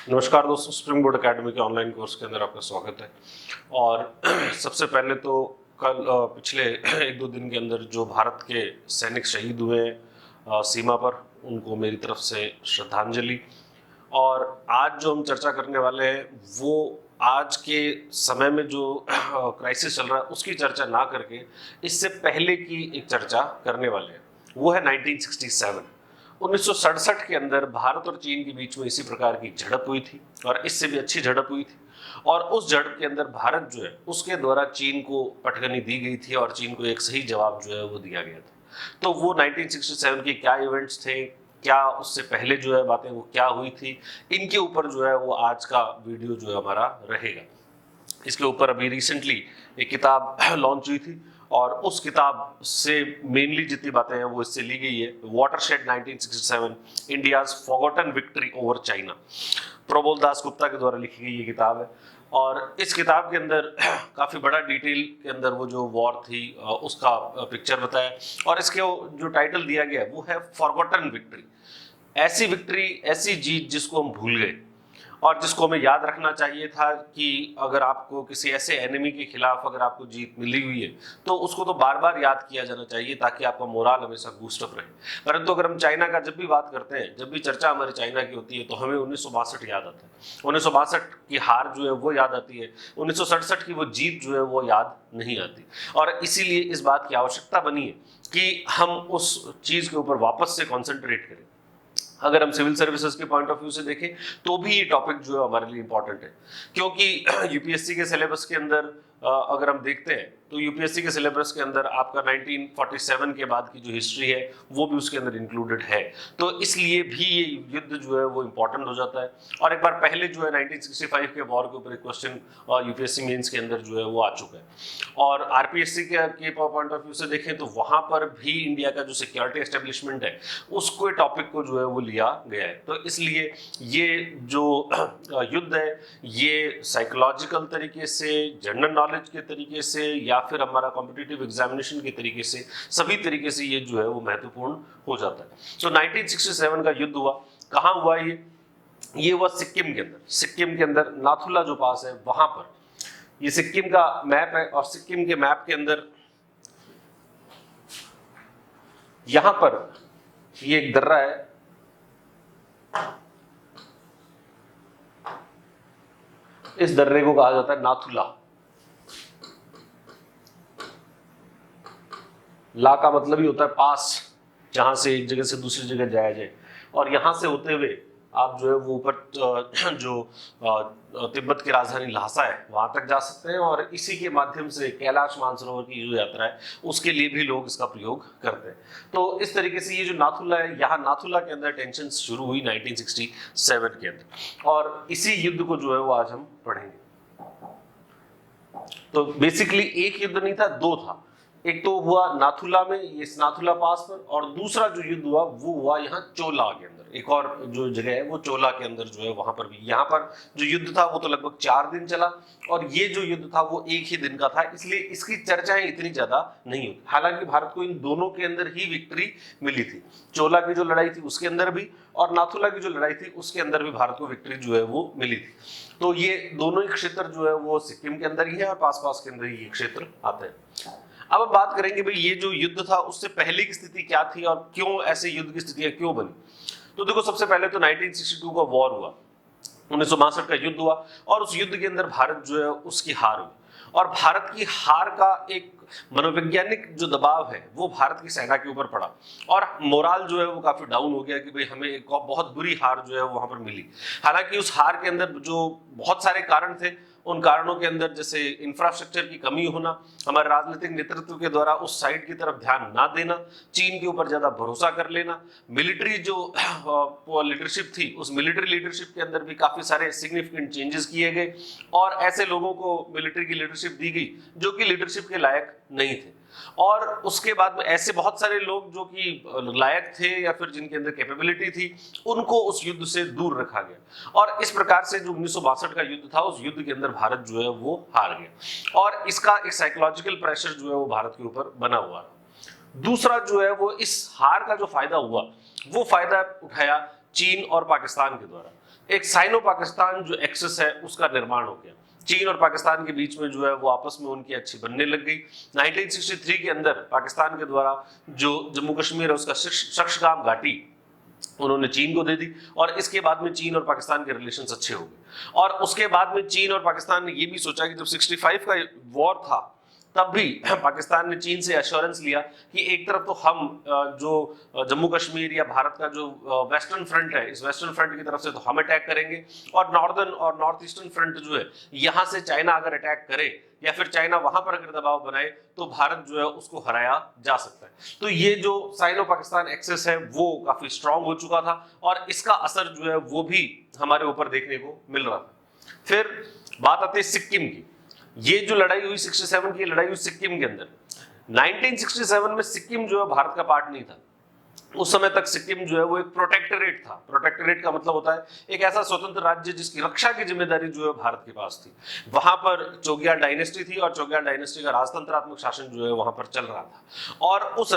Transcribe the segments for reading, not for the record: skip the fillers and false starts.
नमस्कार दोस्तों, spring board academy के ऑनलाइन कोर्स के अंदर आपका स्वागत है। और सबसे पहले तो कल पिछले एक दो दिन के अंदर जो भारत के सैनिक शहीद हुए सीमा पर, उनको मेरी तरफ से श्रद्धांजलि। और आज जो हम चर्चा करने वाले हैं वो आज के समय में जो क्राइसिस चल रहा है उसकी चर्चा ना करके इससे पहले की एक चर्चा करने वाले हैं। वो है 1967। 1967 के अंदर भारत और चीन के बीच में इसी प्रकार की झड़प हुई थी और इससे भी अच्छी झड़प हुई थी। और उस झड़प के अंदर भारत जो है उसके द्वारा चीन को पटखनी दी गई थी और चीन को एक सही जवाब जो है वो दिया गया था। तो वो 1967 के क्या इवेंट्स थे, क्या उससे पहले जो है बातें वो क्या हुई थी, इनके ऊपर जो है वो आज का वीडियो जो है हमारा रहेगा। इसके ऊपर अभी रिसेंटली एक किताब लॉन्च हुई थी और उस किताब से मेनली जितनी बातें हैं वो इससे ली गई है। Watershed 1967, India's forgotten victory over China, Probal Das Gupta के द्वारा लिखी गई ये किताब है। और इस किताब के अंदर काफ़ी बड़ा डिटेल के अंदर वो जो वॉर थी उसका पिक्चर बताया। और इसके जो टाइटल दिया गया है वो है फॉरगॉटन विक्ट्री, ऐसी विक्ट्री, ऐसी जीत जिसको हम भूल गए और जिसको हमें याद रखना चाहिए था कि अगर आपको किसी ऐसे एनिमी के खिलाफ अगर आपको जीत मिली हुई है तो उसको तो बार बार याद किया जाना चाहिए ताकि आपका मोराल हमेशा बूस्ट अप रहे। परंतु अगर हम चाइना का जब भी बात करते हैं, जब भी चर्चा हमारी चाइना की होती है तो हमें 1962 याद आता है। 1962 की हार जो है वो याद आती है, 1967 की वो जीत जो है वो याद नहीं आती। और इसीलिए इस बात की आवश्यकता बनी है कि हम उस चीज़ के ऊपर वापस से कॉन्सेंट्रेट करें। अगर हम सिविल सर्विसेज के पॉइंट ऑफ व्यू से देखें तो भी ये टॉपिक जो है हमारे लिए इंपॉर्टेंट है, क्योंकि यूपीएससी के सिलेबस के अंदर अगर हम देखते हैं तो यूपीएससी के सिलेबस के अंदर आपका 1947 के बाद की जो हिस्ट्री है वो भी उसके अंदर इंक्लूडेड है। तो इसलिए भी ये युद्ध जो है वो इंपॉर्टेंट हो जाता है। और एक बार पहले जो है 1965 के वॉर के ऊपर एक क्वेश्चन यूपीएससी मेंस के अंदर जो है वो आ चुका है। और आरपीएससी के पॉइंट ऑफ व्यू से देखें तो वहां पर भी इंडिया का जो सिक्योरिटी एस्टेब्लिशमेंट है उसको टॉपिक को जो है वो लिया गया है। तो इसलिए ये जो युद्ध है ये साइकोलॉजिकल तरीके से, जनरल नॉलेज के तरीके से या फिर हमारा कॉम्पिटिटिव एग्जामिनेशन के तरीके से, सभी तरीके से ये जो है वो महत्वपूर्ण हो जाता है। तो 1967 का युद्ध हुआ, कहाँ हुआ ये हुआ सिक्किम के अंदर। सिक्किम के अंदर नाथुला जो पास है वहां पर, ये सिक्किम का मैप है और सिक्किम के मैप के अंदर यहां पर ये एक दर्रा है, इस दर्रे को कहा जाता है नाथुला। ला का मतलब ही होता है पास, जहां से एक जगह से दूसरी जगह जाया जाए। और यहां से होते हुए आप जो है वो ऊपर जो तिब्बत की राजधानी ल्हासा है वहां तक जा सकते हैं। और इसी के माध्यम से कैलाश मानसरोवर की जो यात्रा है उसके लिए भी लोग इसका प्रयोग करते हैं। तो इस तरीके से ये जो नाथुला है, यहाँ नाथुला के अंदर टेंशन शुरू हुई 1967 के अंदर। और इसी युद्ध को जो है वो आज हम पढ़ेंगे। तो बेसिकली एक युद्ध नहीं था, दो था। एक तो हुआ नाथुला में, ये नाथुला पास पर, और दूसरा जो युद्ध हुआ वो हुआ यहाँ चोला के अंदर। एक और जो जगह है वो चोला के अंदर जो है वहां पर भी, यहाँ पर जो युद्ध था वो तो लगभग 4 दिन चला और ये जो युद्ध था वो एक ही दिन का था, इसलिए इसकी चर्चाएं इतनी ज्यादा नहीं हुई। हालांकि भारत को इन दोनों के अंदर ही विक्ट्री मिली थी। चोला की जो लड़ाई थी उसके अंदर भी और नाथुला की जो लड़ाई थी उसके अंदर भी भारत को विक्ट्री जो है वो मिली थी। तो ये दोनों ही क्षेत्र जो है वो सिक्किम के अंदर ही है और पास पास के अंदर ही ये क्षेत्र आते हैं। अब हम बात करेंगे भाई ये जो युद्ध था उससे पहले की स्थिति क्या थी और क्यों ऐसे युद्ध की स्थितियां क्यों बनी। तो देखो, सबसे पहले तो 1962 का वॉर हुआ, 1962 का युद्ध हुआ और उस युद्ध के अंदर भारत जो है उसकी हार हुई। और भारत की हार का एक मनोवैज्ञानिक जो दबाव है वो भारत की सेना के ऊपर पड़ा और मोराल जो है वो काफी डाउन हो गया कि भाई हमें एक बहुत बुरी हार जो है वहां पर मिली। हालांकि उस हार के अंदर जो बहुत सारे कारण थे, उन कारणों के अंदर जैसे इंफ्रास्ट्रक्चर की कमी होना, हमारे राजनीतिक नेतृत्व के द्वारा उस साइड की तरफ ध्यान ना देना, चीन के ऊपर ज्यादा भरोसा कर लेना, मिलिट्री जो लीडरशिप थी उस मिलिट्री लीडरशिप के अंदर भी काफी सारे सिग्निफिकेंट चेंजेस किए गए और ऐसे लोगों को मिलिट्री की लीडरशिप दी गई जो कि लीडरशिप के लायक नहीं थे। और उसके बाद में ऐसे बहुत सारे लोग जो कि लायक थे या फिर जिनके अंदर कैपेबिलिटी थी उनको उस युद्ध से दूर रखा गया। और इस प्रकार से जो 1962 का युद्ध था उस युद्ध के अंदर भारत जो है वो हार गया और इसका एक साइकोलॉजिकल प्रेशर जो है वो भारत के ऊपर बना हुआ है। दूसरा जो है वो इस हार का जो फायदा हुआ वो फायदा उठाया चीन और पाकिस्तान के द्वारा, एक साइनो पाकिस्तान जो एक्सिस है उसका निर्माण हो गया। चीन और पाकिस्तान के बीच में जो है वो आपस में उनकी अच्छी बनने लग गई। 1963 के अंदर पाकिस्तान के द्वारा जो जम्मू कश्मीर है उसका शक्शगाम घाटी उन्होंने चीन को दे दी, और इसके बाद में चीन और पाकिस्तान के रिलेशंस अच्छे हो गए। और उसके बाद में चीन और पाकिस्तान ने ये भी सोचा कि जब 65 का वॉर था तब भी पाकिस्तान ने चीन से एश्योरेंस लिया कि एक तरफ तो हम जो जम्मू कश्मीर या भारत का जो वेस्टर्न फ्रंट है, इस वेस्टर्न फ्रंट की तरफ से तो हम अटैक करेंगे, और नॉर्दर्न और नॉर्थ ईस्टर्न फ्रंट जो है यहाँ से चाइना अगर अटैक करे या फिर चाइना वहां पर अगर दबाव बनाए तो भारत जो है उसको हराया जा सकता है। तो ये जो साइनो पाकिस्तान एक्सेस है वो काफी स्ट्रांग हो चुका था, और इसका असर जो है वो भी हमारे ऊपर देखने को मिल रहा था। फिर बात आती है सिक्किम की। ये जो लड़ाई हुई 67 की लड़ाई हुई सिक्किम के अंदर। 1967 में सिक्किम जो है भारत का पार्ट नहीं था। उस समय तक सिक्किम जो है वो एक प्रोटेक्टोरेट था। प्रोटेक्टोरेट का मतलब होता है एक ऐसा स्वतंत्र राज्य जिसकी रक्षा की जिम्मेदारी जो है भारत के पास थी। वहां पर चोग्याल डायनेस्टी थी, और चोग्याल डायनेस्टी का राजतंत्रात्मक शासन जो है वहां पर चल रहा था, और उस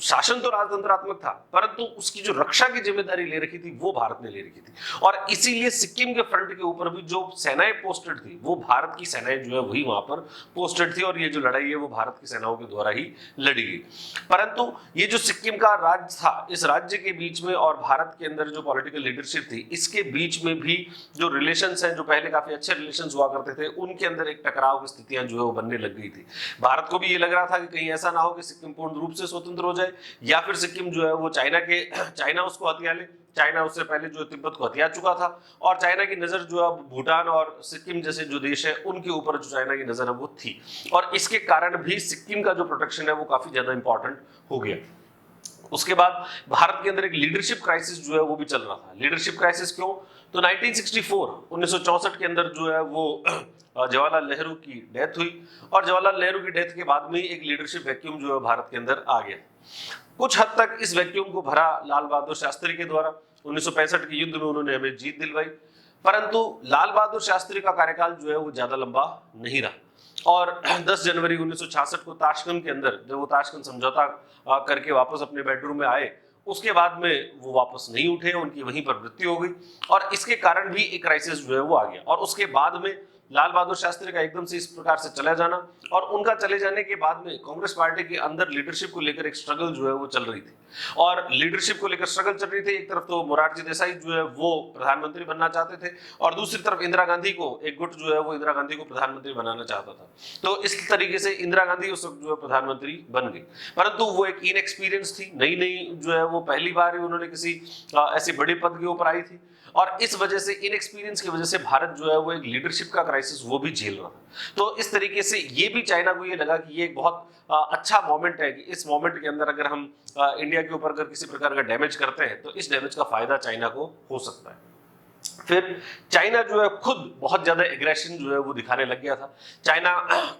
शासन तो राजतंत्रात्मक था, परंतु उसकी जो रक्षा की जिम्मेदारी ले रखी थी वो भारत ने ले रखी थी। और इसीलिए सिक्किम के फ्रंट के ऊपर भी जो सेनाएं पोस्टेड थी वो भारत की सेनाएं जो है वही वहां पर पोस्टेड थी, और ये जो लड़ाई है वो भारत की सेनाओं के द्वारा ही लड़ी गई। परंतु ये जो सिक्किम का राज्य था, इस राज्य के बीच में और भारत के अंदर जो पॉलिटिकल लीडरशिप थी, इसके बीच में भी जो रिलेशंस हैं, जो पहले काफी अच्छे रिलेशंस हुआ करते थे, उनके अंदर एक टकराव की स्थितियां जो है वो बनने लग गई थी। भारत को भी ये लग रहा था कि कहीं ऐसा ना हो कि सिक्किम पूर्ण रूप से स्वतंत्र हो जाए, या फिर सिक्किम जो है वो चाइना उसको हथिया ले। चाइना उससे पहले जो तिब्बत को हथिया चुका था, और चाइना की नजर जो है भूटान और सिक्किम जैसे जो देश है उनके ऊपर जो चाइना की नजर है वो थी, और इसके कारण भी सिक्किम का जो प्रोटेक्शन है वो काफी ज्यादा इंपॉर्टेंट हो गया। उसके बाद भारत के अंदर एक लीडरशिप क्राइसिस जो है वो भी चल रहा था। लीडरशिप क्राइसिस क्यों? तो 1964 के अंदर जो है वो जवाहरलाल नेहरू की डेथ हुई, और जवाहरलाल नेहरू की डेथ के बाद में एक लीडरशिप वैक्यूम जो है भारत के अंदर आ गया। कुछ हद तक इस वैक्यूम को भरा लाल बहादुर शास्त्री के द्वारा। 1965 के युद्ध में उन्होंने हमें जीत दिलवाई, परंतु लाल बहादुर शास्त्री का कार्यकाल जो है वो ज्यादा लंबा नहीं रहा, और 10 जनवरी 1966 को ताशकंद के अंदर जब वो ताशकंद समझौता करके वापस अपने बेडरूम में आए, उसके बाद में वो वापस नहीं उठे, उनकी वहीं पर मृत्यु हो गई, और इसके कारण भी एक क्राइसिस जो है वो आ गया। और उसके बाद में लाल बहादुर शास्त्री का एकदम से इस प्रकार से चला जाना, और उनका चले जाने के बाद में कांग्रेस पार्टी के अंदर लीडरशिप को लेकर एक स्ट्रगल जो है वो चल रही थी, और लीडरशिप को लेकर स्ट्रगल चल रही थी। एक तरफ तो मोरारजी देसाई जो है वो प्रधानमंत्री बनना चाहते थे, और दूसरी तरफ इंदिरा गांधी को एक गुट जो है वो इंदिरा गांधी को प्रधानमंत्री बनाना चाहता था। तो इस तरीके से इंदिरा गांधी उस वक्त जो है प्रधानमंत्री बन गई, परंतु वो एक इनएक्सपीरियंस थी, नई नई जो है वो पहली बार ही उन्होंने किसी ऐसे बड़े पद के ऊपर आई थी, और इस वजह से इनएक्सपीरियंस की वजह से भारत जो है वो एक लीडरशिप का क्राइसिस वो भी झेल रहा था। तो इस तरीके से ये भी चाइना को ये लगा कि ये एक बहुत अच्छा मोमेंट है कि इस मोमेंट के अंदर अगर हम इंडिया के ऊपर अगर किसी प्रकार का डैमेज करते हैं तो इस डैमेज का फायदा चाइना को हो सकता है। फिर चाइना जो है खुद बहुत ज्यादा एग्रेशन जो है वो दिखाने लग गया था। चाइना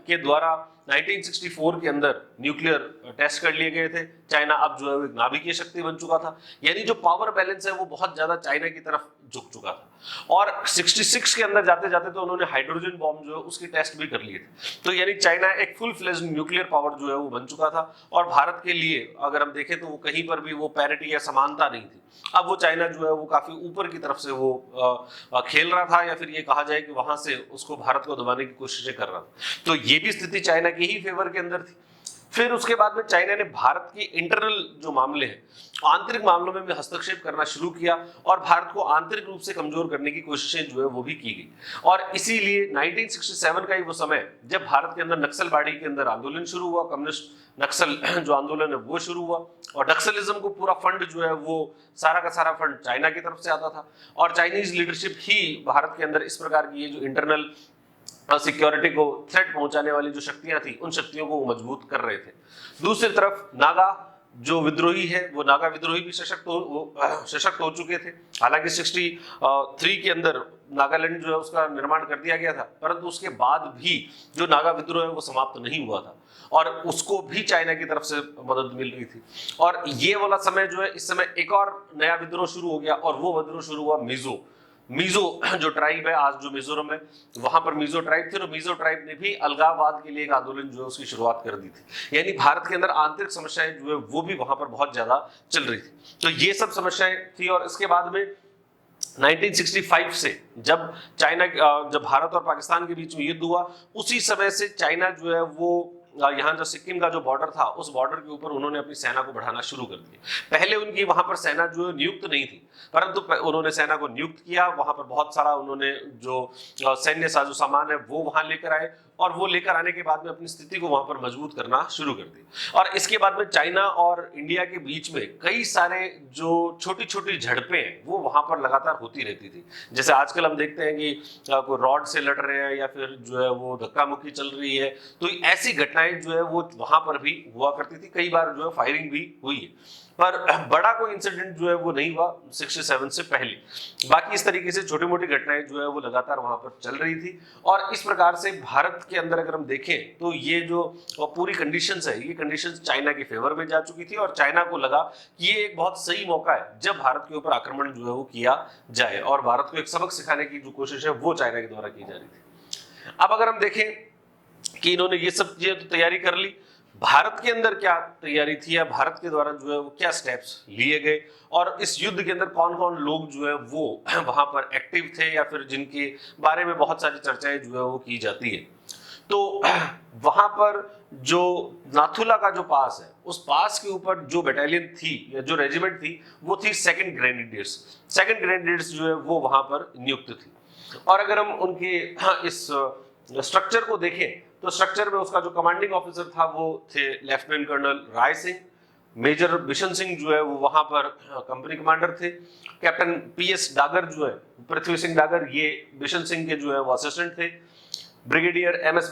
के द्वारा 1964 के अंदर न्यूक्लियर टेस्ट कर लिए गए थे। चाइना अब जो है वो एक नाभिकीय शक्ति बन चुका था, यानी जो पावर बैलेंस है वो बहुत ज्यादा चाइना की तरफ झुक चुका था। और 66 के अंदर जाते जाते तो उन्होंने हाइड्रोजन बॉम्ब जो है उसकी टेस्ट भी कर लिए थे। तो यानी चाइना एक फुल फ्लेज न्यूक्लियर पावर जो है वो बन चुका था, और भारत के लिए अगर हम देखें तो वो कहीं पर भी वो पैरिटी या समानता नहीं थी। अब वो चाइना जो है वो काफी ऊपर की तरफ से वो खेल रहा था, या फिर ये कहा जाए कि वहां से उसको भारत को दबाने की कोशिशें कर रहा था। तो ये भी स्थिति चाइना के ही फेवर के अंदर थी। फिर उसके बाद में चाइना ने भारत के इंटरनल जो मामले हैं, आंतरिक मामलों में भी हस्तक्षेप करना शुरू किया, और भारत को आंतरिक रूप से कमजोर करने की कोशिशें जो है वो भी की गई। और इसीलिए 1967 का ही वो समय जब भारत के अंदर नक्सलबाड़ी के अंदर आंदोलन शुरू हुआ, कम्युनिस्ट नक्सल जो आंदोलन है वो शुरू हुआ, और नक्सलिज्म को पूरा फंड जो है वो सारा का सारा फंड चाइना की तरफ से आता था, और चाइनीज लीडरशिप ही भारत के अंदर इस प्रकार की ये जो इंटरनल सिक्योरिटी को थ्रेट पहुंचाने वाली जो शक्तियां थी उन शक्तियों को मजबूत कर रहे थे। दूसरी तरफ नागा जो विद्रोही है वो नागा विद्रोही भी सशक्त हो चुके थे। हालांकि 63 के अंदर नागालैंड जो है उसका निर्माण कर दिया गया था, परंतु उसके बाद भी जो नागा विद्रोह है वो समाप्त नहीं हुआ था, और उसको भी चाइना की तरफ से मदद मिल रही थी। और ये वाला समय जो है, इस समय एक और नया विद्रोह शुरू हो गया, और वो विद्रोह शुरू हुआ मिजो जो ट्राइब है आज जो मिजोरम है, वहां पर मिजो ट्राइब थे, और मिजो ट्राइब ने भी अलगाववाद के लिए एक आंदोलन जो है उसकी शुरुआत कर दी थी। यानी भारत के अंदर आंतरिक समस्याएं जो है वो भी वहां पर बहुत ज्यादा चल रही थी। तो ये सब समस्याएं थी, और इसके बाद में 1965 से जब जब भारत और पाकिस्तान के बीच में युद्ध हुआ, उसी समय से चाइना जो है वो यहाँ जो सिक्किम का जो बॉर्डर था, उस बॉर्डर के ऊपर उन्होंने अपनी सेना को बढ़ाना शुरू कर दिया। पहले उनकी वहां पर सेना जो है नियुक्त नहीं थी, परंतु उन्होंने सेना को नियुक्त किया। वहां पर बहुत सारा उन्होंने जो सैन्य साजो सामान है वो वहां लेकर आए, और वो लेकर आने के बाद में अपनी स्थिति को वहां पर मजबूत करना शुरू कर दी। और इसके बाद में चाइना और इंडिया के बीच में कई सारे जो छोटी छोटी झड़पें हैं वो वहां पर लगातार होती रहती थी। जैसे आजकल हम देखते हैं कि कोई रॉड से लड़ रहे हैं या फिर जो है वो धक्का मुक्की चल रही है, तो ऐसी घटनाएं जो है वो वहां पर भी हुआ करती थी। कई बार जो है फायरिंग भी हुई है, पर बड़ा कोई इंसिडेंट जो है वो नहीं हुआ 67 से पहले। बाकी इस तरीके से छोटी मोटी घटनाएं जो है वो लगातार वहां पर चल रही थी। और इस प्रकार से भारत के अंदर अगर हम देखें तो ये जो पूरी कंडीशंस है, ये कंडीशंस चाइना के फेवर में जा चुकी थी, और चाइना को लगा कि ये एक बहुत सही मौका है जब भारत के ऊपर आक्रमण जो है वो किया जाए, और भारत को एक सबक सिखाने की जो कोशिश है वो चाइना के द्वारा की जा रही थी। अब अगर हम देखें कि इन्होंने ये सब चीजें तो तैयारी कर ली, भारत के अंदर क्या तैयारी थी या भारत के द्वारा जो है वो क्या स्टेप्स लिए गए, और इस युद्ध के अंदर कौन कौन लोग जो है वो वहां पर एक्टिव थे या फिर जिनके बारे में बहुत सारी चर्चाएं जो है वो की जाती है। तो वहां पर जो नाथुला का जो पास है, उस पास के ऊपर जो बटालियन थी या जो रेजिमेंट थी वो थी सेकंड ग्रेनेडियर्स। सेकंड ग्रेनेडियर्स जो है वो वहां पर नियुक्त थी। और अगर हम उनके इस स्ट्रक्चर को देखें तो स्ट्रक्चर में उसका जो कमांडिंग ऑफिसर था वो थे lieutenant colonel Rai Singh. Major Bishan Singh जो है वो वहां पर कंपनी कमांडर थे। कैप्टन पीएस डागर जो है, पृथ्वी सिंह डागर, ये बिशन सिंह के जो है वो असिस्टेंट थे। ब्रिगेडियर एमएस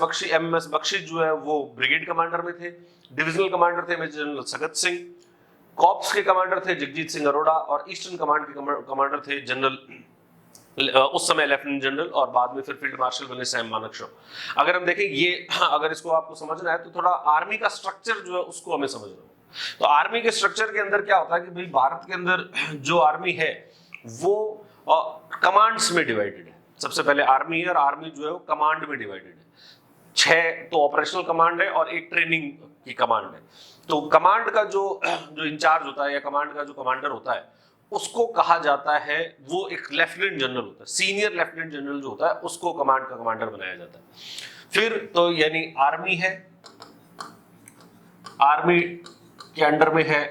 बख्शी जो है वो ब्रिगेड कमांडर में थे। डिविजनल कमांडर थे major general Sagat Singh. Corps के कमांडर थे जगजीत सिंह अरोड़ा, और ईस्टर्न कमांड के कमांडर थे जनरल उस समय लेफ्टिनेंट जनरल और बाद में फिर फील्ड मार्शल बने सैम मानेकशॉ। अगर हम देखें ये, अगर इसको आपको समझना है तो थोड़ा आर्मी का स्ट्रक्चर जो है उसको हमें समझना है। तो आर्मी के स्ट्रक्चर के अंदर क्या होता है कि भाई भारत के अंदर जो आर्मी है वो कमांड्स में डिवाइडेड है। सबसे पहले आर्मी है, और आर्मी जो है वो कमांड में डिवाइडेड है। 6 तो ऑपरेशनल कमांड है और 1 ट्रेनिंग की कमांड है। तो कमांड का जो इंचार्ज होता है या कमांड का जो कमांडर होता है उसको कहा जाता है, वो एक लेफ्टिनेंट जनरल होता है। सीनियर लेफ्टिनेंट जनरल जो होता है उसको कमांड का कमांडर बनाया जाता है। फिर तो यानी आर्मी है, आर्मी के अंडर में है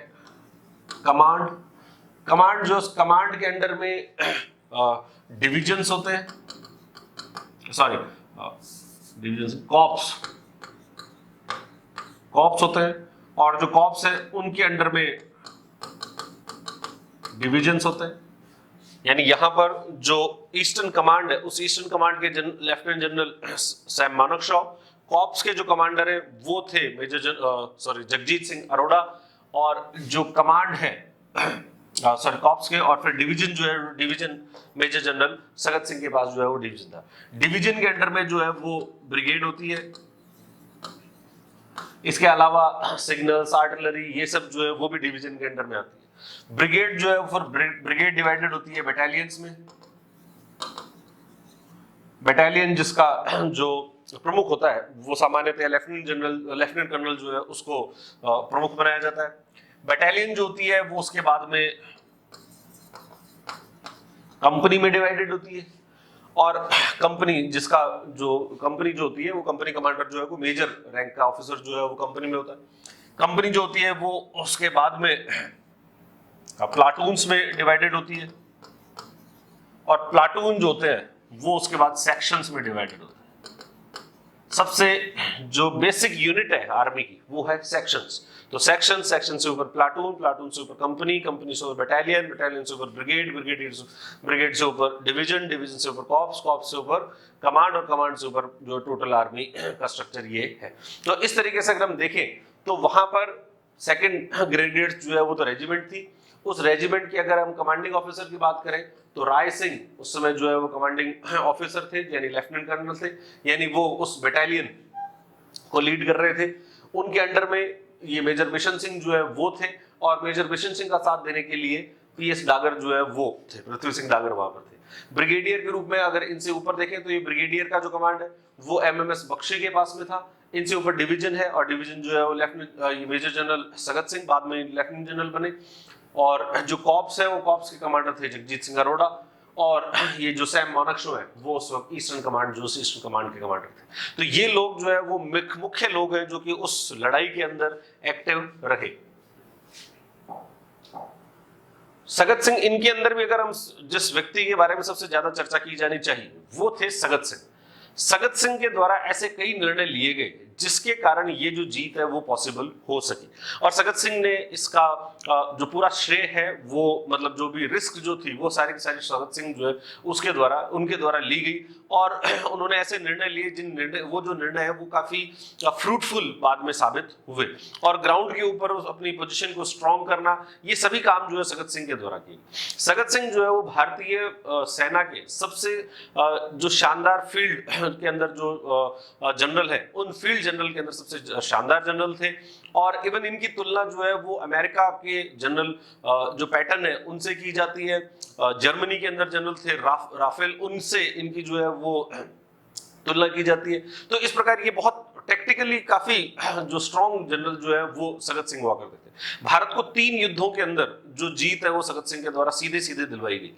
कमांड। कमांड जो कमांड के अंडर में डिविजन्स होते हैं, सॉरी डिविजन्स, कॉर्प्स होते हैं, और जो कॉर्प्स है उनके अंडर में डिविजन्स होते हैं। यानी यहां पर जो ईस्टर्न कमांड है, उस ईस्टर्न कमांड के lieutenant general Sam Manekshaw. Corps के जो कमांडर है वो थे जगजीत सिंह अरोड़ा, और जो कमांड है कॉर्प्स के, और फिर डिवीजन जो है, division major general Sagat Singh के पास जो है वो डिवीजन था। डिवीजन के अंडर में जो है वो ब्रिगेड होती है। इसके अलावा सिग्नल्स, आर्टिलरी, ये सब जो है वो भी डिवीजन के अंडर में आती है। ब्रिगेड जो है फिर ब्रिगेड डिवाइडेड होती है बटालियंस में। बटालियन जिसका जो प्रमुख होता है वो सामान्यतः लेफ्टिनेंट कर्नल जो है उसको प्रमुख बनाया जाता है। बटालियन जो होती है वो उसके बाद में कंपनी में डिवाइडेड होती है, और कंपनी जो होती है वो कंपनी कमांडर जो है वो मेजर रैंक का ऑफिसर जो है वो कंपनी में होता है। कंपनी जो होती है वो उसके बाद में प्लाटून्स में डिवाइडेड होती है, और प्लाटून जो होते हैं वो उसके बाद सेक्शंस में डिवाइडेड होते हैं। सबसे जो बेसिक यूनिट है आर्मी की वो है सेक्शंस। तो सेक्शन से ऊपर प्लाटून से ऊपर कंपनी से ऊपर बटालियन से ऊपर ब्रिगेड से ऊपर डिवीजन से ऊपर कॉर्प्स से ऊपर कमांड, और कमांड से ऊपर जो टोटल आर्मी का स्ट्रक्चर ये है। तो इस तरीके से अगर हम देखें तो वहां पर सेकंड ग्रेनेडियर्स जो है वो तो रेजिमेंट थी। उस रेजिमेंट की अगर हम कमांडिंग ऑफिसर की बात करें तो राय सिंह उस समय जो है वो कमांडिंग ऑफिसर थे, यानी लेफ्टिनेंट कर्नल थे, यानी वो उस बटालियन को लीड कर रहे थे। उनके अंडर में ये मेजर बिशन सिंह जो है वो थे, और मेजर बिशन सिंह का साथ देने के लिए पीएस डागर जो है वो थे, पृथ्वी सिंह डागर वहां पर थे। ब्रिगेडियर के रूप में अगर इनसे ऊपर देखें तो ये ब्रिगेडियर का जो कमांड है वो एमएमएस बख्शी के पास में था। इनसे ऊपर डिवीजन है, और डिवीजन जो है वो lieutenant major general Sagat Singh, बाद में लेफ्टिनेंट जनरल बने। और जो कॉर्प्स है वो कॉर्प्स के कमांडर थे जगजीत सिंह अरोड़ा, और ये जो सैम मोनकशो है वो उस वक्त ईस्टर्न कमांड जो ईस्टर्न कमांड के कमांडर थे। तो ये लोग जो है वो मुख्य लोग हैं जो कि उस लड़ाई के अंदर एक्टिव रहे। सगत सिंह, इनके अंदर भी अगर हम जिस व्यक्ति के बारे में सबसे ज्यादा चर्चा की जानी चाहिए वो थे सगत सिंह। सगत सिंह के द्वारा ऐसे कई निर्णय लिए गए जिसके कारण ये जो जीत है वो पॉसिबल हो सकी। और सगत सिंह ने इसका जो पूरा श्रेय है वो मतलब जो भी रिस्क जो थी वो सारी की सारी सगत सिंह जो है उनके द्वारा ली गई। और उन्होंने ऐसे निर्णय लिए वो जो निर्णय है वो काफी फ्रूटफुल बाद में साबित हुए। और ग्राउंड के ऊपर अपनी पोजीशन को स्ट्रॉन्ग करना, ये सभी काम जो है सगत सिंह के द्वारा किए। सगत सिंह जो है वो भारतीय सेना के सबसे जो शानदार फील्ड के अंदर जो जनरल है, उन फील्ड जनरल के अंदर सबसे शानदार जनरल थे। और इवन इनकी तुलना जो है वो अमेरिका के जनरल जो पैटर्न है उनसे की जाती है। जर्मनी के अंदर जनरल थे राफेल, उनसे इनकी जो है वो तुलना की जाती है। तो इस प्रकार ये बहुत टेक्निकली काफी जो स्ट्रॉन्ग जनरल जो है वो सगत सिंह हुआ करते थे। भारत को 3 युद्धों के अंदर जो जीत है वो सगत सिंह के द्वारा सीधे सीधे दिलवाई गई।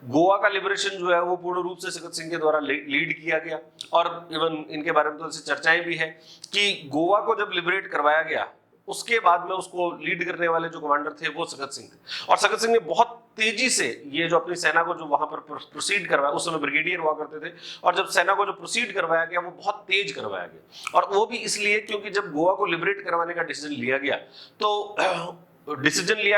गोवा का लिबरेशन जो है वो पूर्ण रूप से सगत सिंह के द्वारा लीड किया गया। और इवन इनके बारे में तो ऐसी चर्चाएं भी है कि गोवा को जब लिबरेट करवाया गया उसके बाद में उसको लीड करने वाले जो कमांडर थे वो सगत सिंह थे। और सगत सिंह ने बहुत तेजी से ये जो अपनी सेना को जो वहां पर प्रोसीड करवाया, उस समय ब्रिगेडियर हुआ करते थे, और जब सेना को जो प्रोसीड करवाया गया वो बहुत तेज करवाया गया। और वो भी इसलिए क्योंकि जब गोवा को लिबरेट करवाने का डिसीजन लिया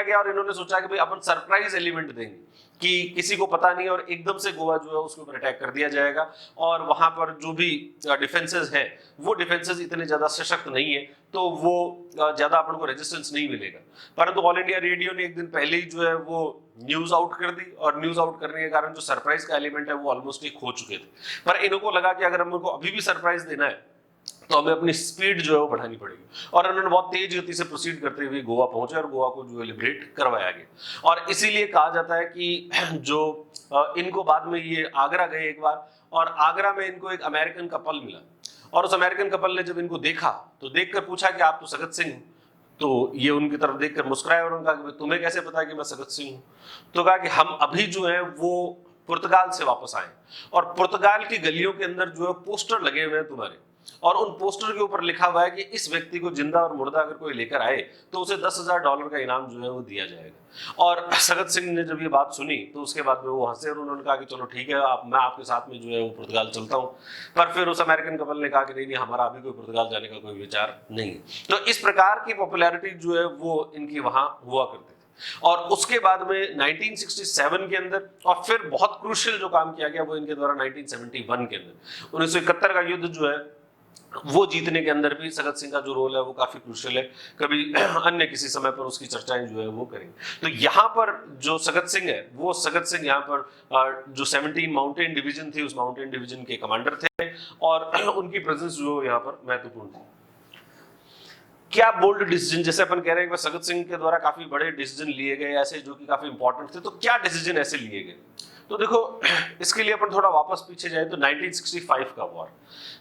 गया और इन्होंने सोचा कि भाई अपन सरप्राइज एलिमेंट देंगे कि किसी को पता नहीं और एकदम से गोवा जो है उसके ऊपर अटैक कर दिया जाएगा। और वहां पर जो भी डिफेंसेस है वो डिफेंसेस इतने ज्यादा सशक्त नहीं है, तो वो ज्यादा अपन को रेजिस्टेंस नहीं मिलेगा। परंतु ऑल इंडिया रेडियो ने एक दिन पहले ही जो है वो न्यूज आउट कर दी, और न्यूज आउट करने के कारण जो सरप्राइज का एलिमेंट है वो ऑलमोस्ट ही खो चुके थे। पर इनको लगा कि अगर हमको अभी भी सरप्राइज देना है तो हमें अपनी स्पीड जो है वो बढ़ानी पड़ेगी। और उन्होंने बहुत तेज गति से प्रोसीड करते हुए गोवा पहुंचे और गोवा को जो है लिबरेट करवाया गया। और इसीलिए कहा जाता है कि जो इनको बाद में ये आगरा गए एक बार, और आगरा में इनको एक अमेरिकन कपल मिला। और उस अमेरिकन कपल ने जब इनको देखा तो देखकर पूछा कि आप तो सगत सिंह हो। तो ये उनकी तरफ देखकर मुस्कुराए और उन्होंने कहा कि तुम्हें कैसे पता कि मैं सगत सिंह हूँ? तो कहा कि हम अभी जो है वो पुर्तगाल से वापस आए, और पुर्तगाल की गलियों के अंदर जो है पोस्टर लगे हुए हैं तुम्हारे, और उन पोस्टर के ऊपर लिखा हुआ है कि इस व्यक्ति को जिंदा और मुर्दा अगर कोई लेकर आए तो उसे $10,000 का इनाम जो है वो दिया जाएगा। और सगत सिंह ने जब ये बात सुनी तो उसके बाद में वो हंसे और उन्होंने कहा कि चलो ठीक है, मैं आपके साथ में जो है वो पुर्तगाल चलता हूँ। पर फिर उस अमेरिकन कपल ने कहा कि नहीं, हमारा अभी कोई पुर्तगाल जाने का कोई विचार नहीं है। तो इस प्रकार की पॉपुलैरिटी जो है वो इनकी वहां हुआ करती थी। और उसके बाद में 1967 के अंदर, और फिर बहुत क्रूशियल जो काम किया गया वो इनके द्वारा 1971 के अंदर 1971 का युद्ध जो है वो जीतने के अंदर भी सगत सिंह का जो रोल है वो काफी क्रूशियल है। कभी अन्य किसी समय पर उसकी चर्चाएं जो है वो करेंगे। तो यहाँ पर जो सगत सिंह है वो सगत सिंह यहाँ पर जो 17 माउंटेन डिवीजन थी उस माउंटेन डिवीजन के कमांडर थे, और उनकी प्रेजेंस जो यहाँ पर महत्वपूर्ण थी। क्या बोल्ड डिसीजन, जैसे अपन कह रहे हैं कि सगत सिंह के द्वारा काफी बड़े डिसीजन लिए गए ऐसे जो कि काफी इंपॉर्टेंट थे, तो क्या डिसीजन ऐसे लिए गए? तो देखो, इसके लिए अपन थोड़ा वापस पीछे जाए तो 1965 का वॉर,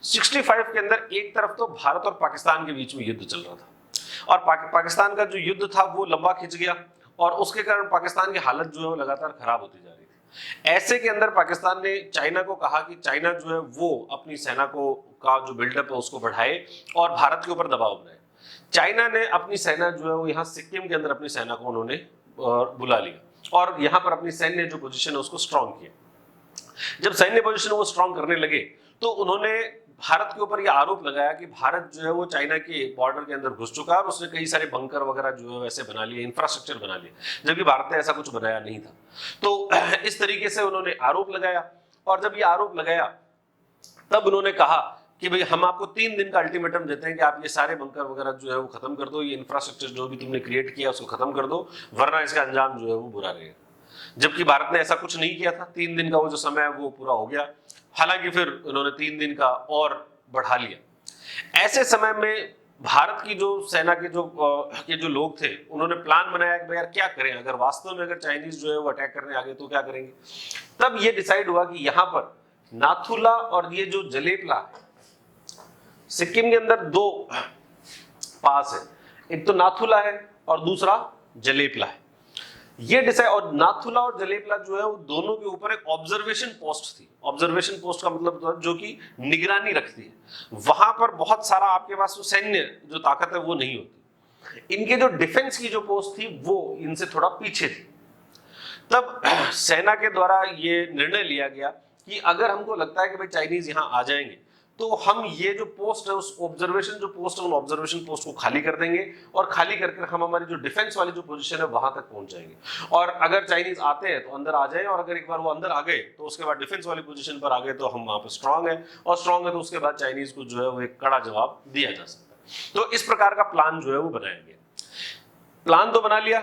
65 के अंदर एक तरफ तो भारत और पाकिस्तान के बीच में युद्ध चल रहा था, और पाकिस्तान का जो युद्ध था वो लंबा खिंच गया, और उसके कारण पाकिस्तान की हालत जो है वो लगातार खराब होती जा रही थी। ऐसे के अंदर पाकिस्तान ने चाइना को कहा कि चाइना जो है वो अपनी सेना को का जो बिल्डअप है उसको बढ़ाए और भारत के ऊपर दबाव बनाए। चाइना ने अपनी सेना जो है वो यहाँ सिक्किम के अंदर अपनी सेना को उन्होंने बुला लिया, और यहाँ पर अपनी सैन्य जो पोजीशन है उसको स्ट्रॉन्ग किया। जब सैन्य पोजीशन वो स्ट्रॉन्ग करने लगे तो उन्होंने भारत के ऊपर यह आरोप लगाया कि भारत जो है वो चाइना के बॉर्डर के अंदर घुस चुका है, और उसने कई सारे बंकर वगैरह जो है वैसे बना लिए, इंफ्रास्ट्रक्चर बना लिए, जबकि भारत ने ऐसा कुछ बनाया नहीं था। तो इस तरीके से उन्होंने आरोप लगाया, और जब ये आरोप लगाया तब उन्होंने कहा कि भाई हम आपको 3 दिन का अल्टीमेटम देते हैं कि आप ये सारे बंकर वगैरह जो है वो खत्म कर दो, ये इंफ्रास्ट्रक्चर जो भी तुमने क्रिएट किया उसको खत्म कर दो, वरना इसका अंजाम जो है वो बुरा रहेगा। जबकि भारत ने ऐसा कुछ नहीं किया था। 3 दिन का वो जो समय है वो पूरा हो गया। हालांकि फिर उन्होंने 3 दिन का और बढ़ा लिया। ऐसे समय में भारत की जो सेना के जो लोग थे उन्होंने प्लान बनाया कि भाई यार क्या करें, अगर वास्तव में अगर चाइनीज जो है वो अटैक करने आ गए तो क्या करेंगे। तब ये डिसाइड हुआ कि यहाँ पर नाथुला और ये जो जलेपला है, सिक्किम के अंदर 2 पास है, एक तो नाथुला है और दूसरा जलेपला है। ये डिसाइड, और नाथुला और जलेपला जो है वो दोनों के ऊपर एक ऑब्जर्वेशन पोस्ट थी। ऑब्जर्वेशन पोस्ट का मतलब जो कि निगरानी रखती है। वहां पर बहुत सारा आपके पास सैन्य जो ताकत है वो नहीं होती। इनके जो डिफेंस की जो पोस्ट थी वो इनसे थोड़ा पीछे थी। तब सेना के द्वारा ये निर्णय लिया गया कि अगर हमको लगता है कि भाई चाइनीज यहां आ जाएंगे तो हम ये जो पोस्ट है उस ऑब्जर्वेशन जो पोस्ट है उन ऑब्जर्वेशन पोस्ट को खाली कर देंगे, और खाली करके हम हमारी जो डिफेंस वाली जो पोजीशन है वहां तक पहुंच जाएंगे। और अगर चाइनीज आते हैं तो अंदर आ जाए, और अगर एक बार वो अंदर आ गए तो उसके बाद डिफेंस वाली पोजीशन पर आ गए तो हम वहां पर स्ट्रांग है, और स्ट्रांग है तो उसके बाद चाइनीज को जो है वो एक कड़ा जवाब दिया जा सकता है। तो इस प्रकार का प्लान जो है वो बनाया गया। प्लान तो बना लिया।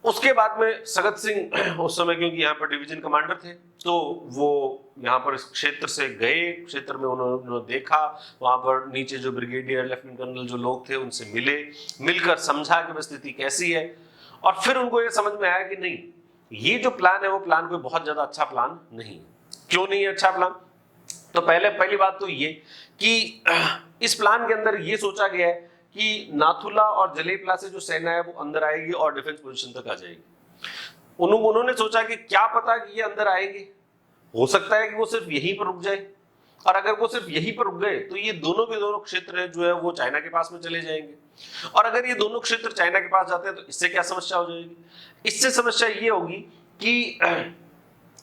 उसके बाद में सगत सिंह उस समय, क्योंकि यहाँ पर डिवीजन कमांडर थे, तो वो यहाँ पर इस क्षेत्र से गए। क्षेत्र में उन्होंने देखा, वहां पर नीचे जो ब्रिगेडियर लेफ्टिनेंट कर्नल जो लोग थे उनसे मिले, मिलकर समझा कि स्थिति कैसी है, और फिर उनको ये समझ में आया कि नहीं, ये जो प्लान है वो प्लान कोई बहुत ज्यादा अच्छा प्लान नहीं है। क्यों नहीं है अच्छा प्लान? तो पहली बात तो ये कि इस प्लान के अंदर ये सोचा गया है कि नाथुला और जलेपला से जो सेना है वो अंदर आएगी और डिफेंस पोजीशन तक आ जाएगी। उन्होंने सोचा कि क्या पता कि ये अंदर आएंगे, हो सकता है कि वो सिर्फ यहीं पर रुक जाए, और अगर वो सिर्फ यहीं पर रुक गए तो ये दोनों के दोनों क्षेत्र जो है वो चाइना के पास में चले जाएंगे, और अगर ये दोनों क्षेत्र चाइना के पास जाते हैं तो इससे क्या समस्या हो जाएगी? इससे समस्या ये होगी कि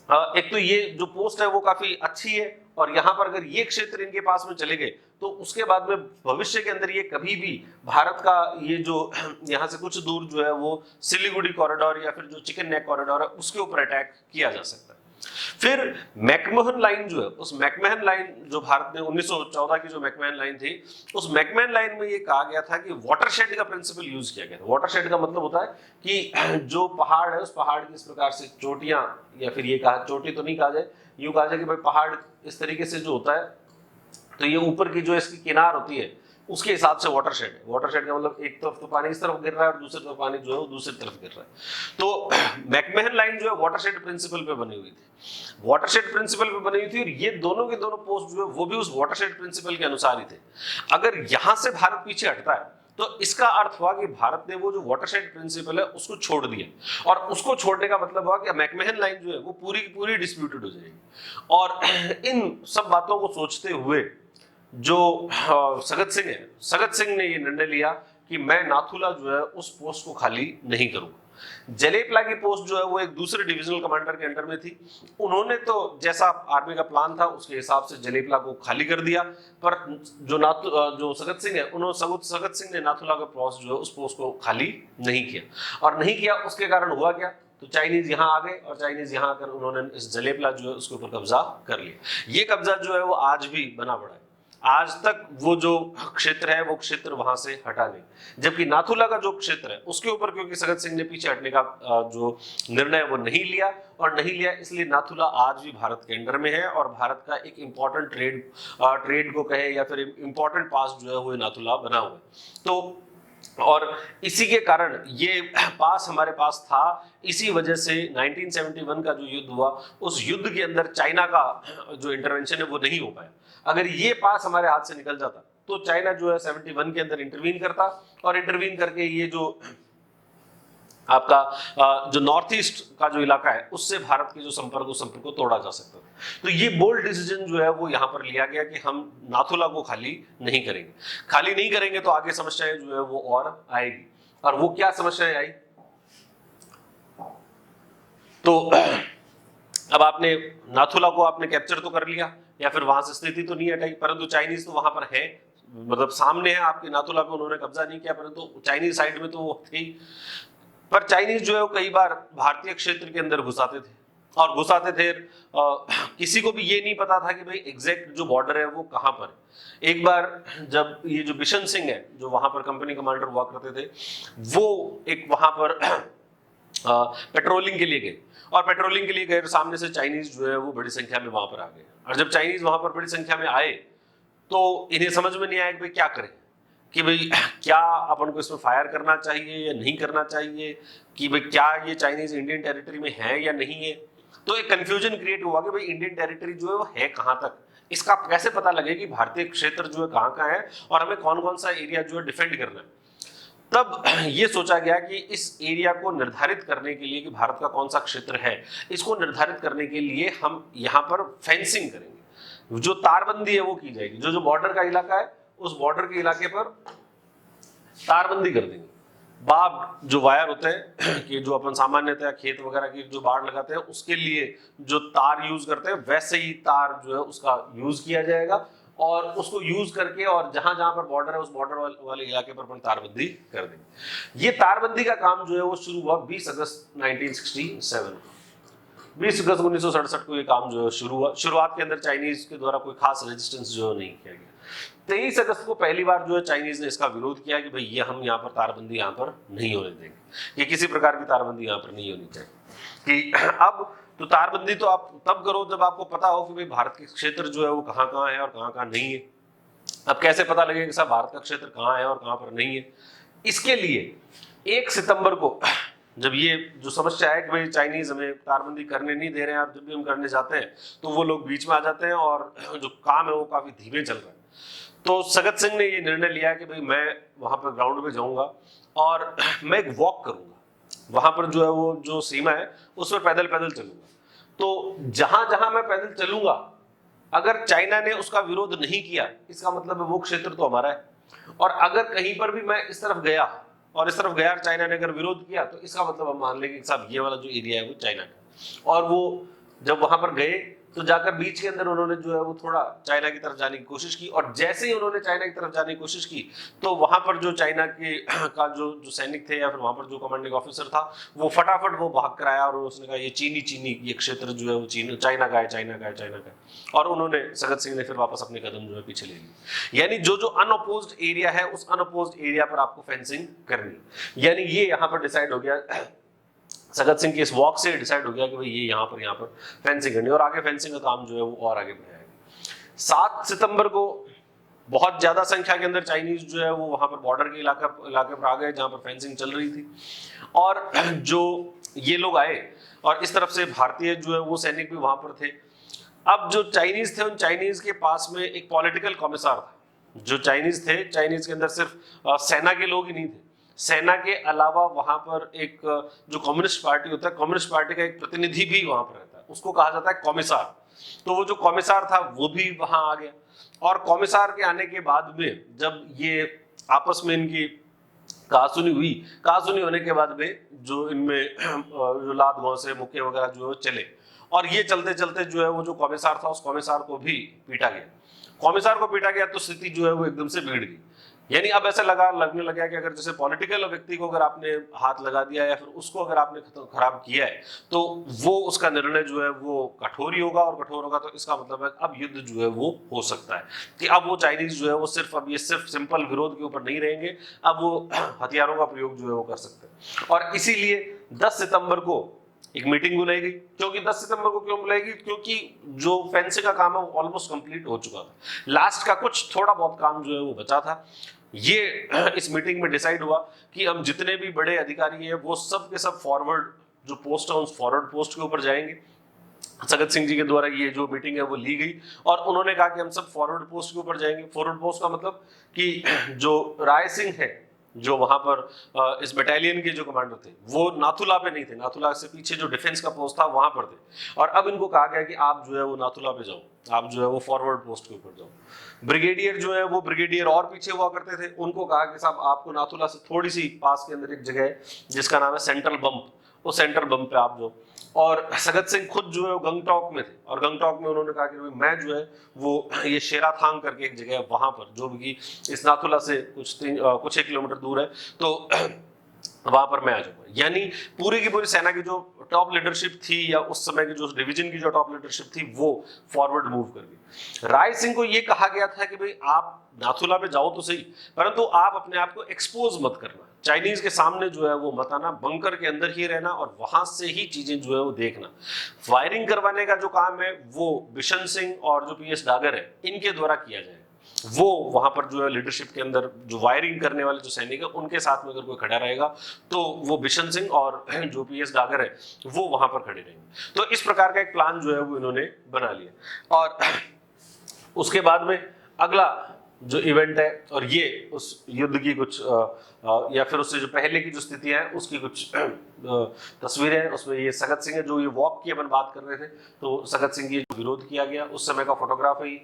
एक तो ये जो पोस्ट है वो काफी अच्छी है, और यहां पर अगर ये क्षेत्र इनके पास में चले गए तो उसके बाद में भविष्य के अंदर ये कभी भी भारत का ये जो यहाँ से कुछ दूर जो है वो सिलीगुड़ी कॉरिडोर या फिर जो चिकन नेक कॉरिडोर है उसके ऊपर अटैक किया जा सकता है। फिर मैकमोहन लाइन जो है, उस मैकमोहन लाइन जो भारत ने 1914 की जो मैकमोहन लाइन थी, उस मैकमोहन लाइन में ये कहा गया था कि वाटरशेड का प्रिंसिपल यूज किया गया था। वाटरशेड का मतलब होता है कि जो पहाड़ है उस पहाड़ की इस प्रकार से चोटियां, या फिर ये कहा चोटी तो नहीं कहा जाए, यूं कहा जाए कि भाई पहाड़ इस तरीके से जो होता है तो ये ऊपर की जो इसकी किनार होती है उसके हिसाब से वाटरशेड है। वाटरशेड का मतलब एक तरफ तो पानी इस तरफ गिर रहा है और दूसरी तरफ पानी जो है वो दूसरी तरफ गिर रहा है। तो मैकमोहन लाइन जो है वाटरशेड प्रिंसिपल पे बनी हुई थी, वाटरशेड प्रिंसिपल पे बनी हुई थी, और ये दोनों के दोनों पोस्ट जो है वो भी उस वाटरशेड प्रिंसिपल के अनुसार ही थे। अगर यहां से भारत पीछे हटता है तो इसका अर्थ हुआ कि भारत ने वो जो वाटरशेड प्रिंसिपल है उसको छोड़ दिया, और उसको छोड़ने का मतलब हुआ कि मैकमोहन लाइन जो है वो पूरी की पूरी डिस्प्यूटेड हो जाएगी। और इन सब बातों को सोचते हुए जो सगत सिंह ने ये निर्णय लिया कि मैं नाथुला जो है उस पोस्ट को खाली नहीं करूंगा। जलेपला की पोस्ट जो है वो एक दूसरे डिविजनल कमांडर के अंडर में थी। उन्होंने तो जैसा आर्मी का प्लान था उसके हिसाब से जलेपला को खाली कर दिया, पर जो सगत सिंह है उन्होंने सगत सिंह ने नाथुला का पोस्ट जो है उस पोस्ट को खाली नहीं किया, और नहीं किया उसके कारण हुआ क्या, तो चाइनीज यहाँ आ गए, और चाइनीज यहाँ आकर उन्होंने इस जलेपला जो है उसके ऊपर कब्जा कर लिया। ये कब्जा जो है वो आज भी बना पड़ा है। आज तक वो जो क्षेत्र है वो क्षेत्र वहां से हटा नहीं, जबकि नाथुला का जो क्षेत्र है उसके ऊपर क्योंकि सगत सिंह ने पीछे हटने का जो निर्णय वो नहीं लिया, इसलिए नाथुला आज भी भारत के अंडर में है, और भारत का एक इंपॉर्टेंट ट्रेड को कहे या फिर इंपॉर्टेंट पास जो है वो नाथुला बना हुआ है। तो और इसी के कारण ये पास हमारे पास था, इसी वजह से 1971 का जो युद्ध हुआ उस युद्ध के अंदर चाइना का जो इंटरवेंशन है वो नहीं हो पाया। अगर ये पास हमारे हाथ से निकल जाता तो चाइना जो है 71 के अंदर इंटरवीन करता, और इंटरवीन करके ये जो आपका जो नॉर्थ ईस्ट का जो इलाका है उससे भारत के जो संपर्क को तोड़ा जा सकता था। तो ये बोल्ड डिसीजन जो है वो यहाँ पर लिया गया कि हम नाथुला को खाली नहीं करेंगे तो आगे समस्याएं जो है वो और आएगी। और वो क्या समस्याएं आई, तो अब आपने नाथुला को आपने कैप्चर तो कर लिया, या फिर वहां से स्थिति तो नहीं हटाई, परंतु चाइनीज तो वहां पर है, मतलब सामने है आपके, नाथुला पे उन्होंने कब्जा नहीं किया, परंतु चाइनीज साइड में तो वो थे। पर चाइनीज जो है वो कई बार भारतीय क्षेत्र के अंदर घुसाते थे, किसी को भी ये नहीं पता था कि भाई एग्जैक्ट जो बॉर्डर है वो कहां पर है। एक बार जब ये जो बिशन सिंह है जो वहां पर कंपनी कमांडर हुआ करते थे, वो एक वहां पर पेट्रोलिंग के लिए गए, और पेट्रोलिंग के लिए गए तो सामने से चाइनीज जो है वो बड़ी संख्या में वहां पर आ गए, और जब चाइनीज वहां पर बड़ी संख्या में आए तो इन्हें समझ में नहीं आया कि भाई क्या करें, कि भाई क्या अपन को इसमें फायर करना चाहिए या नहीं करना चाहिए, कि भाई क्या ये चाइनीज इंडियन टेरिटरी में है या नहीं है। तो एक कंफ्यूजन क्रिएट हुआ कि भाई इंडियन टेरिटरी जो है वो है कहां तक, इसका कैसे पता लगे कि भारतीय क्षेत्र जो है कहां है और हमें कौन कौन सा एरिया जो है डिफेंड करना है। तब ये सोचा गया कि इस एरिया को निर्धारित करने के लिए कि भारत का कौन सा क्षेत्र है, इसको निर्धारित करने के लिए हम यहाँ पर फेंसिंग करेंगे, जो तारबंदी है वो की जाएगी। जो जो बॉर्डर का इलाका है उस बॉर्डर के इलाके पर तारबंदी कर देंगे। बाग जो वायर होते हैं कि जो अपन सामान्यतः खेत वगैरह की जो बाड़ लगाते हैं उसके लिए जो तार यूज करते हैं वैसे ही तार जो है उसका यूज किया जाएगा, और उसको यूज करके और जहां जहां पर बॉर्डर है उस बॉर्डर वाले इलाके पर अपन तारबंदी कर देंगे। ये तारबंदी का काम जो है वो शुरू हुआ 20 अगस्त 1967 को। 20 अगस्त 1967 को ये काम जो है शुरू हुआ। शुरुआत के अंदर चाइनीज के द्वारा कोई खास रेजिस्टेंस जो नहीं किया गया। 23 अगस्त को पहली बार जो है चाइनीज ने इसका विरोध किया कि भाई ये हम यहाँ पर तारबंदी यहाँ पर नहीं होने देंगे, ये किसी प्रकार की तारबंदी यहाँ पर नहीं होनी चाहिए। कि अब तो तारबंदी तो आप तब करो जब आपको पता हो कि भाई भारत के क्षेत्र जो है वो कहाँ कहाँ है और कहाँ कहाँ नहीं है। अब कैसे पता लगेगा कि साहब भारत का क्षेत्र कहाँ है और कहाँ पर नहीं है? इसके लिए 1 सितंबर को जब ये जो समस्या है कि भाई चाइनीज हमें तारबंदी करने नहीं दे रहे हैं और जब भी हम करने जाते हैं तो वो लोग बीच में आ जाते हैं और जो काम है वो काफी धीमे चल रहा है। तो सगत सिंह ने ये निर्णय लिया कि भाई मैं वहां पर ग्राउंड में जाऊंगा और मैं एक वॉक करूंगा, वहां पर जो है वो जो सीमा है उस पर पैदल पैदल चलूंगा। तो जहां जहां मैं पैदल चलूंगा अगर चाइना ने उसका विरोध नहीं किया इसका मतलब है वो क्षेत्र तो हमारा है, और अगर कहीं पर भी मैं इस तरफ गया और इस तरफ गया और चाइना ने अगर विरोध किया तो इसका मतलब हम मान लेंगे कि साहब ये वाला जो एरिया है वो चाइना का। और वो जब वहां पर गए तो जाकर बीच के अंदर उन्होंने जो है वो थोड़ा चाइना की तरफ जाने की कोशिश की, और जैसे ही उन्होंने चाइना की तरफ जाने की कोशिश की तो वहां पर जो चाइना के का जो सैनिक थे या फिर वहां पर जो कमांडिंग ऑफिसर था वो फटाफट वो भाग कर आया और उसने कहा ये चीनी ये क्षेत्र जो है वो चाइना का है, चाइना का है, चाइना का है। और उन्होंने सगत सिंह ने फिर वापस अपने कदम जो है पीछे ले लिए। यानी जो जो अनअपोज्ड एरिया है उस अनअपोज्ड एरिया पर आपको फेंसिंग करनी, यानी ये यहाँ पर डिसाइड हो गया। सगत सिंह की इस वॉक से डिसाइड हो गया कि भाई ये यहाँ पर फेंसिंग करनी, और आगे फेंसिंग का काम जो है वो और आगे बढ़ाएगा। 7 सितंबर को बहुत ज्यादा संख्या के अंदर चाइनीज जो है वो वहां पर बॉर्डर के इलाके पर आ गए जहां पर फेंसिंग चल रही थी, और जो ये लोग आए और इस तरफ से भारतीय जो है वो सैनिक भी वहां पर थे। अब जो चाइनीज थे उन चाइनीज के पास में एक पॉलिटिकल कॉमिसार था। जो चाइनीज थे, चाइनीज के अंदर सिर्फ सेना के लोग ही नहीं थे, सेना के अलावा वहां पर एक जो कम्युनिस्ट पार्टी होता है, कम्युनिस्ट पार्टी का एक प्रतिनिधि भी वहां पर रहता है, उसको कहा जाता है कॉमिसार। तो वो जो कॉमिसार था वो भी वहां आ गया, और कॉमिसार के आने के बाद में जब ये आपस में इनकी कहासुनी होने के बाद में जो इनमें जो लात घोंसे मुक्के वगैरह जो है चले, और ये चलते चलते जो है वो जो कॉमिसार था उस कॉमिसार को भी पीटा गया। कॉमिसार को पीटा गया तो स्थिति जो है वो एकदम से बिगड़ गई। यानी अब ऐसा लगने लगा कि अगर जैसे पॉलिटिकल व्यक्ति को अगर आपने हाथ लगा दिया या फिर उसको अगर आपने खराब किया है तो वो उसका निर्णय जो है वो कठोर ही होगा, और कठोर होगा तो इसका मतलब है अब युद्ध जो है वो हो सकता है। कि अब वो चाइनीज जो है वो सिर्फ सिंपल विरोध के ऊपर नहीं रहेंगे, अब वो हथियारों का प्रयोग जो है वो कर सकते हैं। और इसीलिए 10 सितंबर को एक मीटिंग बुलाई गई। क्योंकि 10 सितंबर को क्यों बुलाई गई? क्योंकि जो फेंसिंग का काम है वो ऑलमोस्ट कंप्लीट हो चुका था, लास्ट का कुछ थोड़ा बहुत काम जो है वो बचा था। ये इस मीटिंग में डिसाइड हुआ कि हम जितने भी बड़े अधिकारी हैं वो सब के सब फॉरवर्ड जो पोस्ट है उस फॉरवर्ड पोस्ट के ऊपर जाएंगे। सगत सिंह जी के द्वारा ये जो मीटिंग है वो ली गई, और उन्होंने कहा कि हम सब फॉरवर्ड पोस्ट के ऊपर जाएंगे। फॉरवर्ड पोस्ट का मतलब कि जो राय सिंह है जो वहां पर इस बटालियन के जो कमांडर थे वो नाथुला पे नहीं थे, नाथुला से पीछे जो डिफेंस का पोस्ट था वहां पर थे, और अब इनको कहा गया कि आप जो है वो नाथुला पे जाओ, आप जो है वो फॉरवर्ड पोस्ट के ऊपर जाओ। ब्रिगेडियर जो है वो ब्रिगेडियर और पीछे हुआ करते थे, उनको कहा कि साहब आपको नाथुला से थोड़ी सी पास के अंदर एक जगह है जिसका नाम है सेंट्रल बम्प, वो सेंट्रल बम्प पे आप जाओ। और सगत सिंह खुद जो है वो गंगटॉक में थे, और गंगटॉक में उन्होंने कहा कि मैं जो है वो ये शेराथांग करके एक जगह है वहां पर जो भी इस नाथुला से कुछ 1 किलोमीटर दूर है, तो वहां पर मैं आ जाऊंगा। यानी पूरी की पूरी सेना की जो टॉप लीडरशिप थी या उस समय की जो डिवीजन की जो टॉप लीडरशिप थी वो फॉरवर्ड मूव कर गई। राय सिंह को ये कहा गया था कि भाई आप नाथुला पे जाओ तो सही, परंतु आप अपने आप को एक्सपोज मत करना, चाइनीज के सामने जो है वो मत आना, बंकर के अंदर ही रहना और वहां से ही चीजें जो है वो देखना। फायरिंग करवाने का जो काम है वो बिशन सिंह और जो PS डागर है इनके द्वारा किया जाए। वो वहां पर जो है लीडरशिप के अंदर जो वायरिंग करने वाले जो सैनिक है उनके साथ में अगर कोई खड़ा रहेगा तो वो बिशन सिंह और जो PS डागर है वो वहां पर खड़े रहेंगे। तो इस प्रकार का एक प्लान जो है वो इन्होंने बना लिया। और उसके बाद में अगला जो इवेंट है, और ये उस युद्ध की कुछ या फिर उससे जो पहले की जो स्थितियां हैं उसकी कुछ तस्वीरें हैं। उसमें ये सगत सिंह है, जो ये वॉक की अपन बात कर रहे थे, तो सगत सिंह की विरोध किया गया उस समय का फोटोग्राफ है।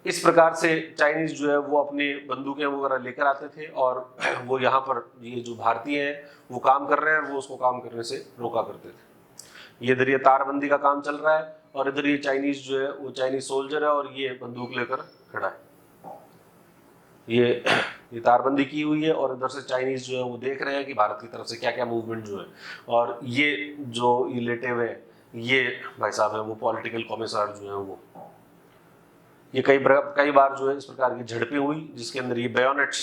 इस प्रकार से चाइनीज जो है वो अपनी बंदूकें वगैरह लेकर आते थे, और वो यहाँ पर ये जो भारतीय हैं वो काम कर रहे हैं, वो उसको काम करने से रोका करते थे। ये इधर ये तारबंदी का काम चल रहा है, और इधर ये चाइनीज जो है वो चाइनीज सोल्जर है, और ये बंदूक लेकर खड़ा है। ये तारबंदी की हुई है, और इधर से चाइनीज जो है वो देख रहे हैं कि भारत की तरफ से क्या क्या मूवमेंट जो है। और ये जो ये लेटे हुए ये भाई साहब है, वो पॉलिटिकल कॉमिसार जो है वो, ये कई बार जो है इस प्रकार की झड़पें हुई, जिसके अंदर ये बेयोनेट्स,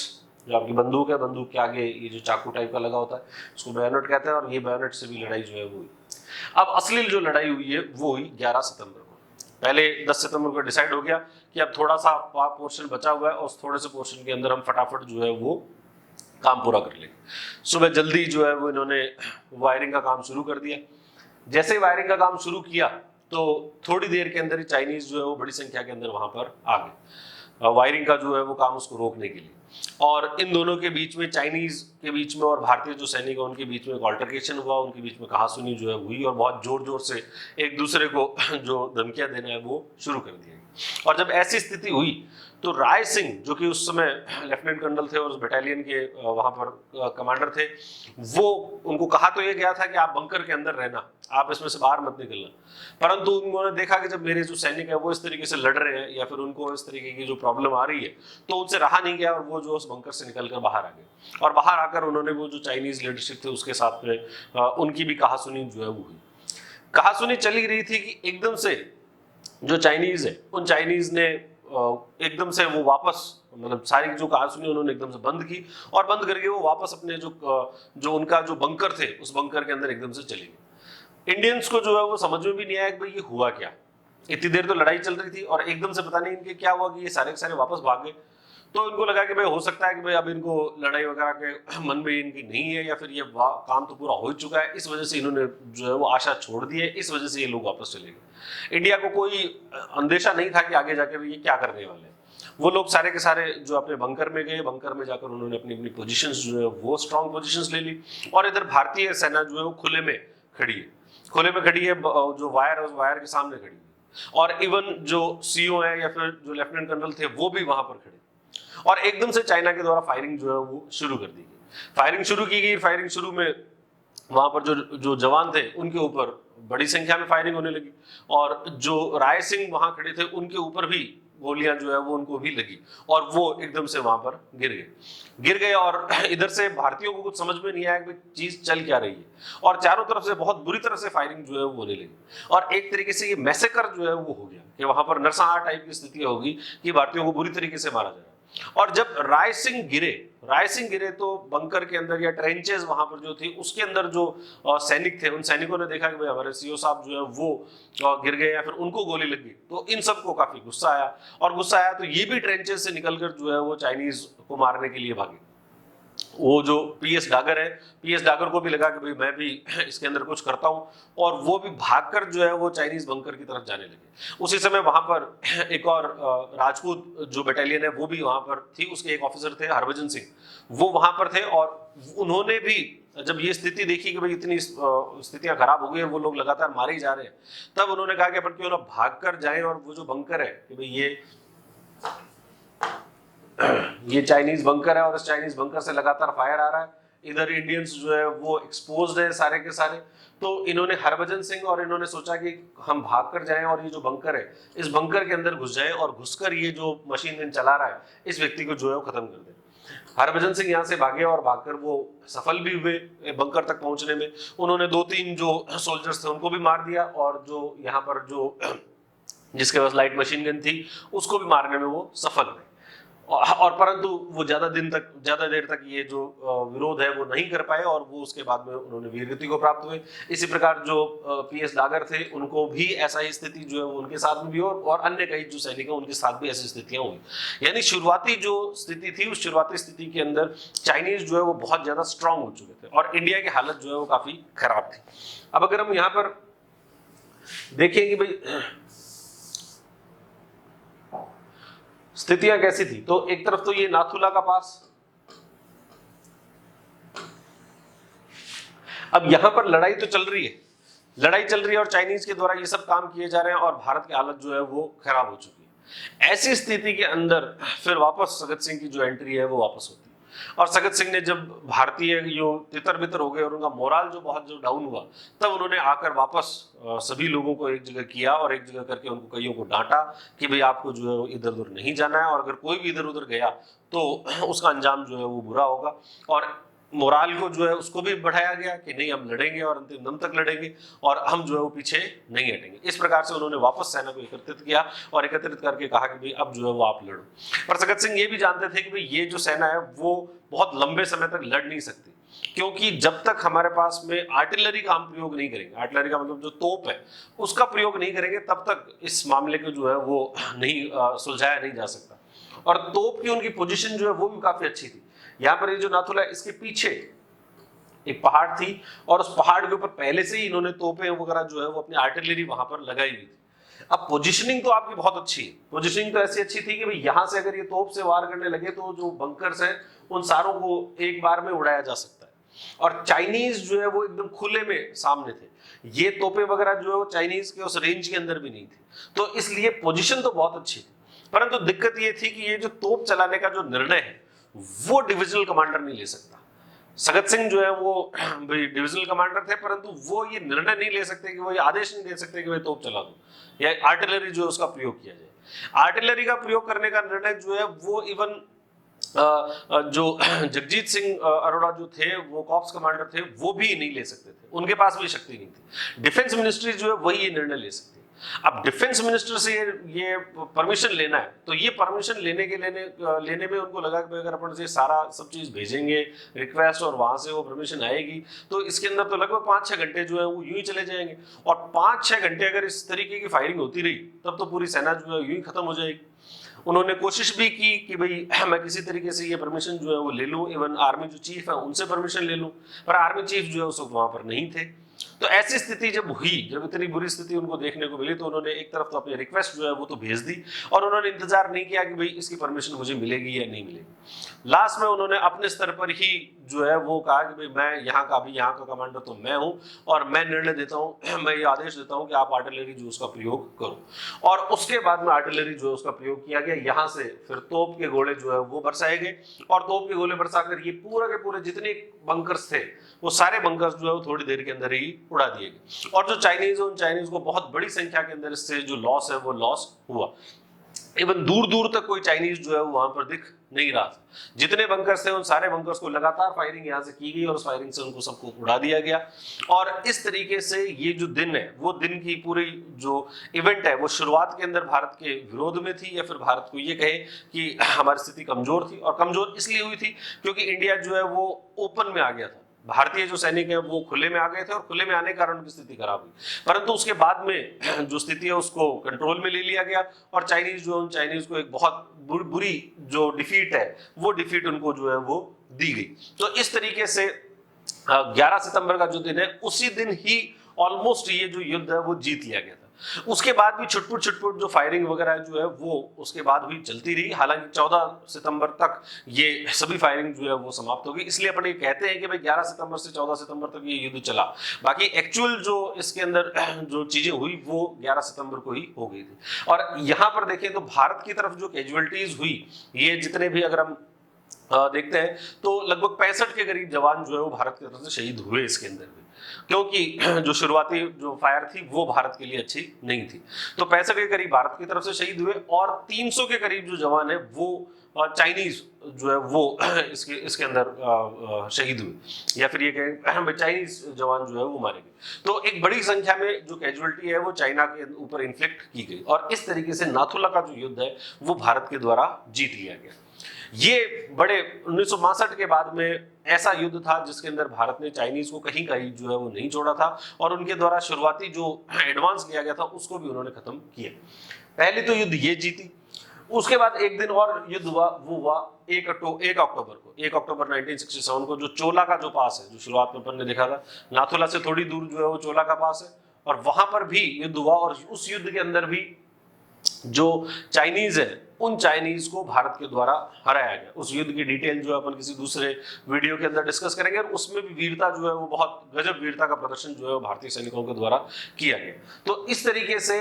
जो आपकी बंदूक है, बंदूक के आगे ये जो चाकू टाइप का लगा होता है उसको बेयोनेट कहते हैं, और ये बेयोनेट से भी लड़ाई जो है वो हुई। अब असली जो लड़ाई हुई है वो हुई 11 सितंबर को। पहले 10 सितंबर को डिसाइड हो गया कि अब थोड़ा सा पोर्शन बचा हुआ है, और उस थोड़े से पोर्शन के अंदर हम फटाफट जो है वो काम पूरा कर लेंगे। सुबह जल्दी जो है वो इन्होंने वायरिंग का काम शुरू कर दिया। जैसे ही वायरिंग का काम शुरू किया तो थोड़ी देर के अंदर ही चाइनीज जो है वो बड़ी संख्या के अंदर वहां पर आ गए वायरिंग का जो है वो काम उसको रोकने के लिए। और इन दोनों के बीच में, चाइनीज के बीच में और भारतीय जो सैनिक है उनके बीच में एक ऑल्टरकेशन हुआ, उनके बीच में कहासुनी जो है हुई, और बहुत जोर जोर से एक दूसरे को जो धमकियां देना है वो शुरू कर दिया। और जब ऐसी स्थिति हुई तो राय सिंह, जो कि उस समय लेफ्टिनेंट कर्नल थे और उस बटालियन के वहां पर कमांडर थे, वो उनको कहा तो ये गया था कि आप बंकर के अंदर रहना, आप इसमें से बाहर मत निकलना। परंतु उन्होंने देखा कि जब मेरे जो सैनिक है वो इस तरीके से लड़ रहे हैं, या फिर उनको इस तरीके की जो प्रॉब्लम आ रही है, तो उनसे रहा नहीं गया, और वो जो उस बंकर से निकलकर बाहर आ गए। और बाहर आकर उन्होंने वो जो चाइनीज लीडरशिप थे उसके साथ में उनकी भी कहासुनी जो है वो हुई। कहासुनी चली रही थी कि एकदम से जो चाइनीज है, उन चाइनीज ने एकदम से वो वापस, मतलब सारी जो कहासुनी उन्होंने एकदम से बंद की, और बंद करके वो वापस अपने जो उनका जो बंकर थे उस बंकर के अंदर एकदम से चले गए। इंडियंस को जो है वो समझ में भी नहीं आया कि भाई ये हुआ क्या। इतनी देर तो लड़ाई चल रही थी, और एकदम से पता नहीं इनके क्या हुआ कि ये सारे के सारे वापस भाग गए। तो इनको लगा कि भाई हो सकता है कि भाई अब इनको लड़ाई वगैरह के मन में इनकी नहीं है, या फिर ये काम तो पूरा हो चुका है, इस वजह से इन्होंने जो है वो आशा छोड़ दी है, इस वजह से ये लोग वापस चले गए। इंडिया को कोई अंदेशा नहीं था कि आगे जाकर ये क्या करने वाले हैं। वो लोग सारे के सारे जो अपने बंकर में गए, बंकर में जाकर उन्होंने अपनी अपनी पोजीशंस जो है वो स्ट्रांग पोजीशंस ले ली, और इधर भारतीय सेना जो है वो खुले में खड़ी है, खुले में खड़ी है, जो वायर है उस वायर के सामने खड़ी है, और इवन जो सीओ है या फिर जो लेफ्टिनेंट कर्नल थे वो भी वहां पर खड़े। और एकदम से चाइना के द्वारा फायरिंग जो है वो शुरू कर दी गई। फायरिंग शुरू की गई। फायरिंग शुरू में वहां पर जो जवान थे उनके ऊपर बड़ी संख्या में फायरिंग होने लगी, और जो राय सिंह वहां खड़े थे उनके ऊपर भी गोलियां जो है वो उनको भी लगी, और वो एकदम से वहां पर गिर गए। और इधर से भारतीयों को कुछ समझ में नहीं आया कि चीज चल क्या रही है, और चारों तरफ से बहुत बुरी तरह से फायरिंग जो है वो होने लगी, और एक तरीके से ये मैसेकर जो है वो हो गया कि वहां पर नरसंहार टाइप की स्थिति होगी कि भारतीयों को बुरी तरीके से मारा जाए। और जब राय सिंह गिरे तो बंकर के अंदर या ट्रेंचेस वहां पर जो थी उसके अंदर जो सैनिक थे, उन सैनिकों ने देखा कि भाई हमारे सीओ साहब जो है वो गिर गए या फिर उनको गोली लग गई, तो इन सबको काफी गुस्सा आया। और गुस्सा आया तो ये भी ट्रेंचेस से निकलकर जो है वो चाइनीज को मारने के लिए भागे। वो जो पीएस डागर है, पीएस डागर को भी लगा कि भाई मैं भी इसके अंदर कुछ करता हूं, और वो भी भागकर जो है वो चाइनीज बंकर की तरफ जाने लगे। उसी समय वहां पर एक और राजपूत जो बटालियन है वो भी वहां पर थी, उसके एक ऑफिसर थे हरभजन सिंह, वो वहां पर थे, और उन्होंने भी जब ये स्थिति देखी कि भाई इतनी स्थितियां खराब हो गई, वो लोग लगातार मारे ही जा रहे हैं, तब उन्होंने कहा कि अपन क्यों ना भागकर जाएं, और वो जो बंकर है कि भाई ये चाइनीज बंकर है, और इस चाइनीज बंकर से लगातार फायर आ रहा है, इधर इंडियंस जो है वो एक्सपोज्ड है सारे के सारे। तो इन्होंने हरभजन सिंह और इन्होंने सोचा कि हम भाग कर जाएं और ये जो बंकर है इस बंकर के अंदर घुस जाएं, और घुसकर ये जो मशीन गन चला रहा है इस व्यक्ति को जो है वो खत्म कर दें। हरभजन सिंह यहाँ से भागे, और भागकर वो सफल भी हुए बंकर तक पहुंचने में। उन्होंने 2-3 जो सोल्जर्स थे उनको भी मार दिया, और जो यहाँ पर जो जिसके पास लाइट मशीन गन थी उसको भी मारने में वो सफल हुए। और परंतु वो ज्यादा देर तक ये जो विरोध है वो नहीं कर पाए, और वो उसके बाद में उन्होंने वीरगति को प्राप्त हुए। इसी प्रकार जो पीएस डागर थे उनको भी ऐसा ही स्थिति जो है उनके साथ में भी, और अन्य कई जो सैनिक हैं उनके साथ भी ऐसी स्थितियां हुई। यानी शुरुआती जो स्थिति थी उस शुरुआती स्थिति के अंदर चाइनीज जो है वो बहुत ज्यादा स्ट्रांग हो चुके थे, और इंडिया की हालत जो है वो काफी खराब थी। अब अगर हम यहाँ पर देखें कि भाई स्थितियां कैसी थी, तो एक तरफ तो ये नाथुला का पास, अब यहां पर लड़ाई तो चल रही है, लड़ाई चल रही है और चाइनीज के द्वारा ये सब काम किए जा रहे हैं और भारत की हालत जो है वो खराब हो चुकी है। ऐसी स्थिति के अंदर फिर वापस सगत सिंह की जो एंट्री है वो वापस होती है और सगत सिंह ने जब भारतीय जो तितर बितर हो गए और उनका मोराल जो बहुत जो डाउन हुआ, तब उन्होंने आकर वापस सभी लोगों को एक जगह किया और एक जगह करके उनको कईयों को डांटा कि भाई आपको जो है वो इधर उधर नहीं जाना है और अगर कोई भी इधर उधर गया तो उसका अंजाम जो है वो बुरा होगा। और मोराल को जो है उसको भी बढ़ाया गया कि नहीं हम लड़ेंगे और अंतिम दम तक लड़ेंगे और हम जो है वो पीछे नहीं हटेंगे। इस प्रकार से उन्होंने वापस सेना को एकत्रित किया और एकत्रित करके कहा कि भाई अब जो है वो आप लड़ो। पर सगत सिंह ये भी जानते थे कि भाई ये जो सेना है वो बहुत लंबे समय तक लड़ नहीं सकती, क्योंकि जब तक हमारे पास में आर्टिलरी का हम प्रयोग नहीं करेंगे, आर्टिलरी का मतलब जो तोप है उसका प्रयोग नहीं करेंगे, तब तक इस मामले को जो है वो नहीं सुलझाया नहीं जा सकता। और तोप की उनकी पोजीशन जो है वो भी काफी अच्छी थी। यहाँ पर ये जो नाथुला है इसके पीछे एक पहाड़ थी और उस पहाड़ के ऊपर पहले से ही इन्होंने तोपें वगैरह जो है वो अपनी आर्टिलरी वहां पर लगाई हुई थी। अब पोजीशनिंग तो आपकी बहुत अच्छी है, पोजीशनिंग तो ऐसी अच्छी थी कि भाई यहां से अगर ये तोप से वार करने लगे तो जो बंकर्स हैं उन सारों को एक बार में उड़ाया जा सकता है। और चाइनीज जो है वो एकदम खुले में सामने थे, ये तोपें वगैरह जो है वो चाइनीज के उस रेंज के अंदर भी नहीं थी, तो इसलिए पोजीशन तो बहुत अच्छी थी। परंतु दिक्कत ये थी कि ये जो तोप चलाने का जो निर्णय है वो डिविजनल कमांडर नहीं ले सकता। सगत सिंह जो है वो भाई डिविजनल कमांडर थे, परंतु वो ये निर्णय नहीं ले सकते कि वो ये आदेश नहीं दे सकते कि भाई तोप चला दो या आर्टिलरी जो है उसका प्रयोग किया जाए। आर्टिलरी का प्रयोग करने का निर्णय जो है वो इवन जो जगजीत सिंह अरोड़ा जो थे वो कॉप्स कमांडर थे वो भी नहीं ले सकते थे, उनके पास भी शक्ति नहीं थी। डिफेंस मिनिस्ट्री जो है वही ये निर्णय ले सकती है। अब डिफेंस मिनिस्टर से ये परमिशन लेना है, तो ये परमिशन लेने में उनको लगा कि अगर अपन से सारा सब चीज भेजेंगे रिक्वेस्ट और वहां से वो परमिशन आएगी तो इसके अंदर तो लगभग 5-6 घंटे जो है वो यूं ही चले जाएंगे और 5-6 घंटे अगर इस तरीके की फायरिंग होती रही तब तो पूरी सेना जो है यूं ही खत्म हो जाएगी। उन्होंने कोशिश भी की कि भाई मैं किसी तरीके से ये परमिशन जो है वो ले लूं, इवन आर्मी जो चीफ है उनसे परमिशन ले लूं, पर आर्मी चीफ जो है उस वक्त वहां पर नहीं थे। तो ऐसी स्थिति जब हुई, जब इतनी बुरी स्थिति उनको देखने को मिली, तो उन्होंने एक तरफ तो अपनी रिक्वेस्ट जो है वो तो भेज दी और उन्होंने इंतजार नहीं किया कि भाई इसकी परमिशन मुझे मिलेगी या नहीं मिलेगी। लास्ट में उन्होंने अपने स्तर पर ही जो है वो कहा कि भाई मैं यहाँ का, अभी यहाँ का कमांडर तो मैं हूँ और मैं निर्णय देता हूँ, मैं ये आदेश देता हूँ कि आप आर्टिलरी जो उसका प्रयोग करो। और उसके बाद में आर्टिलरी जो है उसका प्रयोग किया गया। यहाँ से फिर तोप के गोले जो है वो बरसाए गए और तोप के गोले बरसाकर ये पूरे के पूरे जितने बंकर्स थे वो सारे बंकर्स जो है वो थोड़ी देर के अंदर ही उड़ा दिए गए। और जो चाइनीज है उन चाइनीज को बहुत बड़ी संख्या के अंदर इससे जो लॉस है वो लॉस हुआ। इवन दूर दूर तक कोई चाइनीज जो है वो वहां पर दिख नहीं रहा था। जितने बंकर्स थे उन सारे बंकर्स को लगातार फायरिंग यहाँ से की गई और उस फायरिंग से उनको सबको उड़ा दिया गया। और इस तरीके से ये जो दिन है वो दिन की पूरी जो इवेंट है वो शुरुआत के अंदर भारत के विरोध में थी, या फिर भारत को ये कहे कि हमारी स्थिति कमजोर थी। और कमजोर इसलिए हुई थी क्योंकि इंडिया जो है वो ओपन में आ गया था, भारतीय जो सैनिक हैं वो खुले में आ गए थे और खुले में आने के कारण उनकी स्थिति खराब हुई। परंतु उसके बाद में जो स्थिति है उसको कंट्रोल में ले लिया गया और चाइनीज को एक बहुत बुरी जो डिफीट है वो डिफीट उनको जो है वो दी गई। तो इस तरीके से 11 सितंबर का जो दिन है उसी दिन ही ऑलमोस्ट ये जो युद्ध है वो जीत लिया गया था। उसके बाद भी छुटपुट जो फायरिंग वगैरह जो है वो उसके बाद भी चलती रही। हालांकि 14 सितंबर तक ये सभी फायरिंग जो है वो समाप्त हो गई। इसलिए अपन ये कहते हैं कि भाई 11 सितंबर से 14 सितंबर तक ये युद्ध चला। बाकी एक्चुअल जो इसके अंदर जो चीजें हुई वो 11 सितंबर को ही हो गई थी। और यहाँ पर देखें तो भारत की तरफ जो कैजुअलिटीज हुई, ये जितने भी अगर हम देखते हैं तो लगभग 65 के करीब जवान जो है वो भारत की तरफ से शहीद हुए इसके अंदर भी, क्योंकि जो शुरुआती जो फायर थी वो भारत के लिए अच्छी नहीं थी। तो 65 के करीब भारत की तरफ से शहीद हुए और 300 के करीब जो जवान है वो चाइनीज जो है वो इसके अंदर शहीद हुए, या फिर ये कहें चाइनीज जवान जो है वो मारे गए। तो एक बड़ी संख्या में जो कैजुअलिटी है वो चाइना के ऊपर इन्फ्लिक्ट की गई और इस तरीके से नाथुला का जो युद्ध है वो भारत के द्वारा जीत लिया गया। ये बड़े 1962 के बाद में ऐसा युद्ध था जिसके अंदर भारत ने चाइनीज को कहीं जो है वो नहीं छोड़ा था और उनके द्वारा शुरुआती जो एडवांस लिया गया था उसको भी उन्होंने खत्म किया। पहले तो युद्ध ये जीती, उसके बाद एक दिन और युद्ध हुआ, वो हुआ 1 अक्टूबर 1967 को, जो चोला का जो पास है, जो शुरुआत में अपन ने देखा था नाथुला से थोड़ी दूर जो है वो चोला का पास है, और वहां पर भी युद्ध हुआ। और उस युद्ध के अंदर भी जो चाइनीज है उन चाइनीज को भारत के द्वारा हराया गया। उस युद्ध की डिटेल जो है अपन किसी दूसरे वीडियो के अंदर डिस्कस करेंगे, और उसमें भी वीरता जो है वो बहुत गजब वीरता का प्रदर्शन जो है भारतीय सैनिकों के द्वारा किया गया। तो इस तरीके से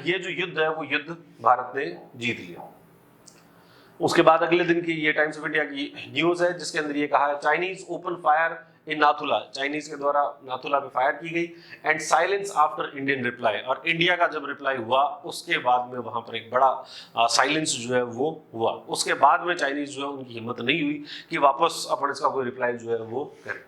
ये जो युद्ध है वो युद्ध भारत ने जीत लिया। उसके बाद अगले दिन की ये टाइम्स ऑफ इंडिया की न्यूज है जिसके अंदर ये कहा है, Chinese open fire in Nathula, Chinese के द्वारा नाथुला पे फायर की गई, and silence after Indian reply, और इंडिया का जब रिप्लाई हुआ उसके बाद में वहां पर एक बड़ा साइलेंस जो है वो हुआ। उसके बाद में चाइनीज जो है उनकी हिम्मत नहीं हुई कि वापस अपन इसका कोई रिप्लाई जो है वो करें।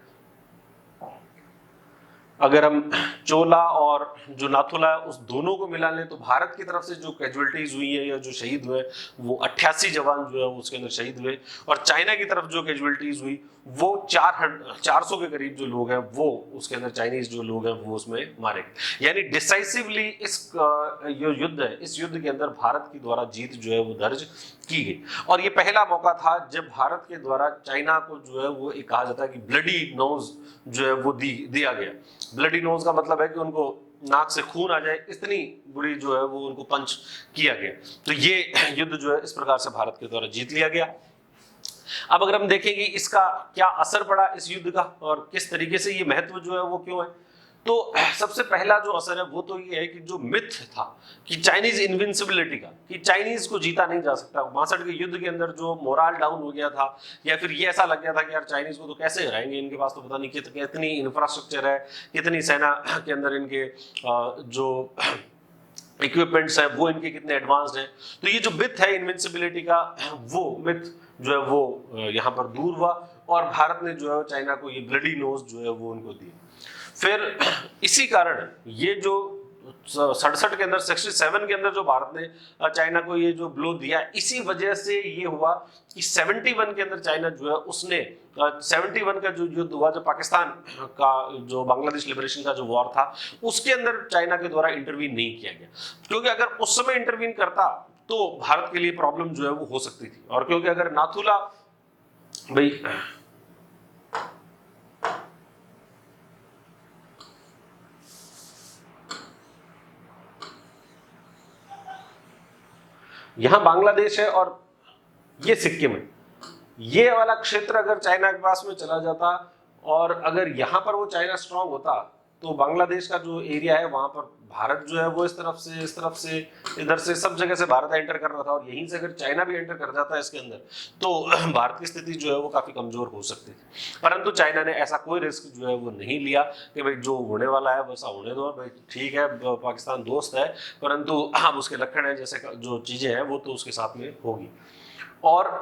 अगर हम चोला और जो नाथुला है उस दोनों को मिला लें तो भारत की तरफ से जो कैजुअलिटीज हुई है या जो शहीद हुए वो 88 जवान जो है उसके अंदर शहीद हुए, और चाइना की तरफ जो कैजुअलिटीज हुई वो 400 के करीब जो लोग हैं वो उसके अंदर चाइनीज जो लोग हैं वो उसमें मारे गए। यानी डिसाइसिवली इस जो युद्ध है, इस युद्ध के अंदर भारत की द्वारा जीत जो है वो दर्ज की गई, और ये पहला मौका था जब भारत के द्वारा चाइना को जो है वो एक कहा जाता है कि ब्लडी नोज जो है वो दिया गया। ब्लडी नोज का मतलब है कि उनको नाक से खून आ जाए, इतनी बुरी जो है वो उनको पंच किया गया। तो ये युद्ध जो है इस प्रकार से भारत के द्वारा जीत लिया गया। अब अगर हम देखेंगे इसका क्या असर पड़ा इस युद्ध का और किस तरीके से ये महत्व जो है वो क्यों है, तो सबसे पहला जो असर है वो तो ये है कि जो मिथ था कि चाइनीज इनविंसिबिलिटी का, कि चाइनीज को जीता नहीं जा सकता, 62 के युद्ध के अंदर जो मोरल डाउन हो गया था, या फिर ये ऐसा लग गया था कि यार चाइनीज को तो कैसे हराएंगे, इनके पास तो पता नहीं कितनी इंफ्रास्ट्रक्चर है, कितनी सेना के अंदर इनके जो इक्विपमेंट्स है वो इनके कितने एडवांस्ड हैं। तो ये जो मिथ है इनविंसिबिलिटी का, वो मिथ जो है वो यहाँ पर दूर हुआ, और भारत ने जो है चाइना को ये ब्लडी नोज जो है वो उनको दी। फिर इसी कारण ये जो 67 के अंदर 67 के अंदर जो भारत ने चाइना को ये जो ब्लो दिया, इसी वजह से ये हुआ कि 71 के अंदर चाइना जो है उसने 71 का जो युद्ध हुआ, जो पाकिस्तान का जो बांग्लादेश लिबरेशन का जो वॉर था उसके अंदर चाइना के द्वारा इंटरवीन नहीं किया गया, क्योंकि अगर उस समय इंटरवीन करता तो भारत के लिए प्रॉब्लम जो है वो हो सकती थी। और क्योंकि अगर नाथुला भाई यहां बांग्लादेश है और ये सिक्किम है, ये वाला क्षेत्र अगर चाइना के पास में चला जाता और अगर यहां पर वो चाइना स्ट्रांग होता तो बांग्लादेश का जो एरिया है वहां पर भारत जो है वो इस तरफ से इधर से सब जगह से भारत एंटर कर रहा था, और यहीं से अगर चाइना भी एंटर कर जाता है इसके अंदर तो भारत की स्थिति जो है वो काफी कमजोर हो सकती थी। परंतु चाइना ने ऐसा कोई रिस्क जो है वो नहीं लिया कि भाई जो होने वाला है वैसा होने दो, भाई ठीक है पाकिस्तान दोस्त है, परंतु अब उसके लक्षण है जैसे जो चीजें हैं वो तो उसके साथ में होगी। और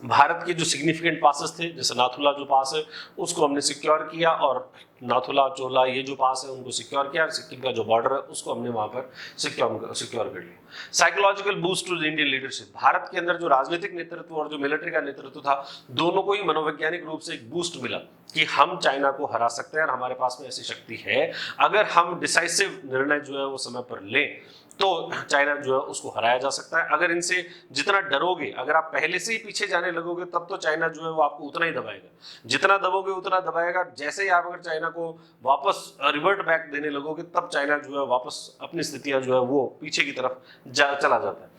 भारत के जो सिग्निफिकेंट पासेस थे, जैसे नाथुला जो पास है उसको हमने सिक्योर किया, और नाथुला चोला ये जो पास है उनको सिक्योर किया, और सिक्किम का जो बॉर्डर है उसको हमने वहां पर सिक्योर कर लिया। Psychological boost to the Indian leadership, Bharat के अंदर जो राजनीतिक नेतृत्व और जो मिलिट्री का नेतृत्व था दोनों को ही मनोवैज्ञानिक रूप से एक बूस्ट मिला कि हम चाइना को हरा सकते हैं और हमारे पास में ऐसी शक्ति है, अगर हम डिसाइसिव निर्णय जो है वो समय पर लें तो चाइना जो है उसको हराया जा सकता है। अगर इनसे जितना डरोगे, अगर आप पहले से ही पीछे जाने लगोगे तब तो चाइना जो है वो आपको उतना ही दबाएगा, जितना दबोगे उतना दबाएगा। जैसे ही आप अगर चाइना को वापस रिवर्ट बैक देने लगोगे तब चाइना जो है वापस अपनी स्थितियां जो है वो पीछे की तरफ चला जाता है।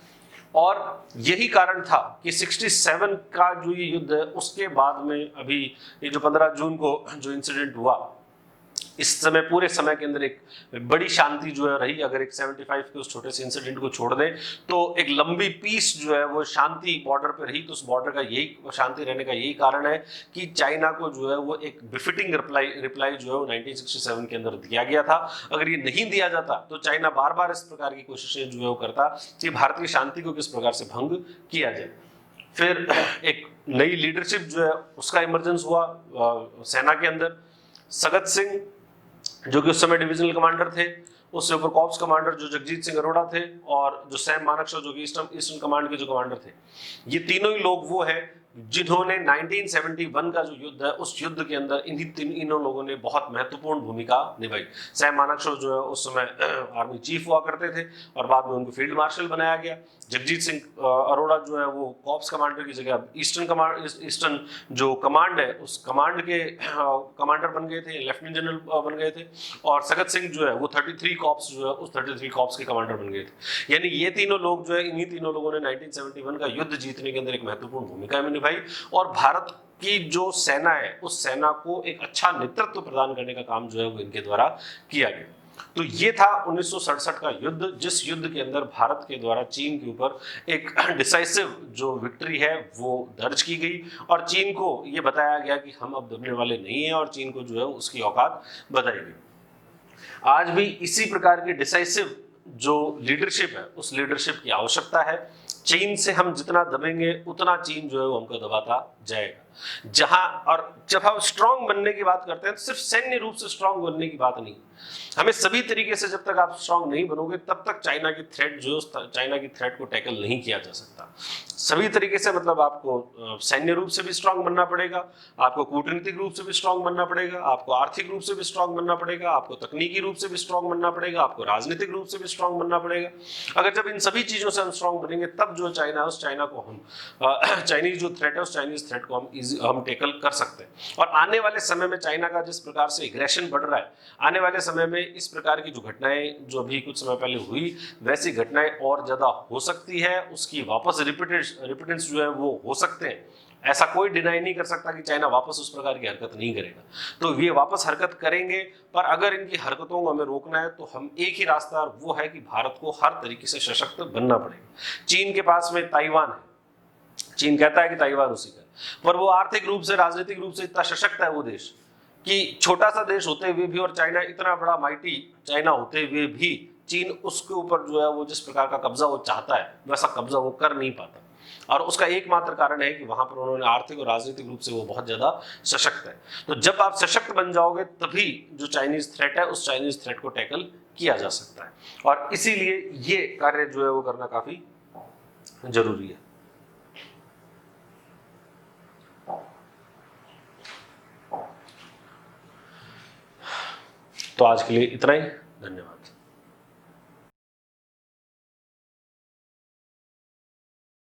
और यही कारण था कि 67 का जो ये युद्ध है उसके बाद में अभी ये जो 15 जून को जो इंसिडेंट हुआ, इस समय पूरे समय के अंदर एक बड़ी शांति जो है रही। अगर एक 75 के उस छोटे से इंसिडेंट को छोड़ दें तो एक लंबी पीस जो है वो शांति बॉर्डर पे रही। तो उस बॉर्डर का यही शांति रहने का यही कारण है कि चाइना को जो है वो एक बिफिटिंग रिप्लाई जो है वो 1967 के अंदर दिया गया था। अगर ये नहीं दिया जाता तो चाइना बार बार इस प्रकार की कोशिशें जो है वो करता कि भारतीय शांति को किस प्रकार से भंग किया जाए। फिर एक नई लीडरशिप जो है उसका इमरजेंस हुआ सेना के अंदर। सगत सिंह जो कि उस समय डिविजनल कमांडर थे, उससे ऊपर कॉर्प्स कमांडर जो जगजीत सिंह अरोड़ा थे, और जो सैम मानेकशॉ जो कि ईस्टर्न कमांड के जो कमांडर थे, ये तीनों ही लोग वो हैं जिन्होंने 1971 का जो युद्ध है उस युद्ध के अंदर इन्हों लोगों ने बहुत महत्वपूर्ण भूमिका निभाई। सैम मानेकशॉ जो है उस समय आर्मी चीफ हुआ करते थे और बाद में उनको फील्ड मार्शल बनाया गया। जगजीत सिंह अरोड़ा जो है वो कॉर्प्स कमांडर की जगह ईस्टर्न जो कमांड है उस कमांड के कमांडर बन गए थे, लेफ्टिनेंट जनरल बन गए थे। और सगत सिंह जो है वो 33 कॉर्प्स जो है उस 33 कॉर्प्स के कमांडर बन गए थे। यानी ये तीनों लोग जो है, इन्हीं तीनों लोगों ने 1971 का युद्ध जीतने के अंदर एक महत्वपूर्ण भूमिका निभाई और भारत की जो सेना है उस सेना को एक अच्छा नेतृत्व प्रदान करने का काम जो है वो इनके द्वारा किया गया। तो ये था 1967 का युद्ध, जिस युद्ध के अंदर भारत के द्वारा चीन के ऊपर एक डिसाइसिव जो विक्ट्री है वो दर्ज की गई और चीन को ये बताया गया कि हम अब दबने वाले नहीं हैं और चीन को जो है उसकी औकात बताई गई। आज भी इसी प्रकार की डिसाइसिव जो लीडरशिप है उस लीडरशिप की आवश्यकता है। चीन से हम जितना दबेंगे उतना चीन जो है वो हमको दबाता जाएगा। जहां और जब हम स्ट्रांग बनने की बात करते हैं तो सिर्फ सैन्य रूप से स्ट्रांग बनने की बात नहीं, हमें सभी तरीके से जब तक आप स्ट्रांग नहीं बनोगे तब तक चाइना की थ्रेट जो चाइना की थ्रेट को टैकल नहीं किया जा सकता। सभी तरीके से मतलब आपको सैन्य रूप से भी स्ट्रांग बनना पड़ेगा, आपको कूटनीतिक रूप से भी स्ट्रांग बनना पड़ेगा, आपको आर्थिक रूप से भी स्ट्रांग बनना पड़ेगा, आपको तकनीकी रूप से भी स्ट्रांग बनना पड़ेगा, आपको राजनीतिक रूप से भी स्ट्रांग बनना पड़ेगा। अगर जब इन सभी चीजों से हम स्ट्रांग बनेंगे तब जो चाइना है उस चाइना को हम चाइनीज जो थ्रेट है उस चाइनीज थ्रेट को हम टैकल कर सकते हैं। और आने वाले समय में चाइना का जिस प्रकार से एग्रेशन बढ़ रहा है, आने वाले समय में इस प्रकार की जो घटनाएं जो अभी कुछ समय पहले हुई वैसी घटनाएं और ज्यादा हो सकती है, उसकी वापस रिपीटेंस जो है वो हो सकते हैं। ऐसा कोई डिनाई नहीं कर सकता कि चाइना वापस उस प्रकार की हरकत नहीं करेगा, तो ये वापस हरकत करेंगे। पर अगर इनकी हरकतों को हमें रोकना है तो हम एक ही रास्ता, वो है कि भारत को हर तरीके से सशक्त बनना पड़ेगा। चीन के पास में ताइवान है, चीन कहता है कि ताइवान उसी का, पर वो आर्थिक रूप से राजनीतिक रूप से इतना सशक्त है वो देश कि छोटा सा देश होते हुए भी और चाइना इतना बड़ा माइटी चाइना होते हुए भी चीन उसके ऊपर जो है वो जिस प्रकार का कब्जा वो चाहता है वैसा कब्जा वो कर नहीं पाता। और उसका एकमात्र कारण है कि वहां पर उन्होंने आर्थिक और राजनीतिक रूप से वो बहुत ज्यादा सशक्त है। तो जब आप सशक्त बन जाओगे तभी जो चाइनीज थ्रेट है उस चाइनीज थ्रेट को टैकल किया जा सकता है और इसीलिए ये कार्य जो है वो करना काफी जरूरी है। तो आज के लिए इतना ही, धन्यवाद।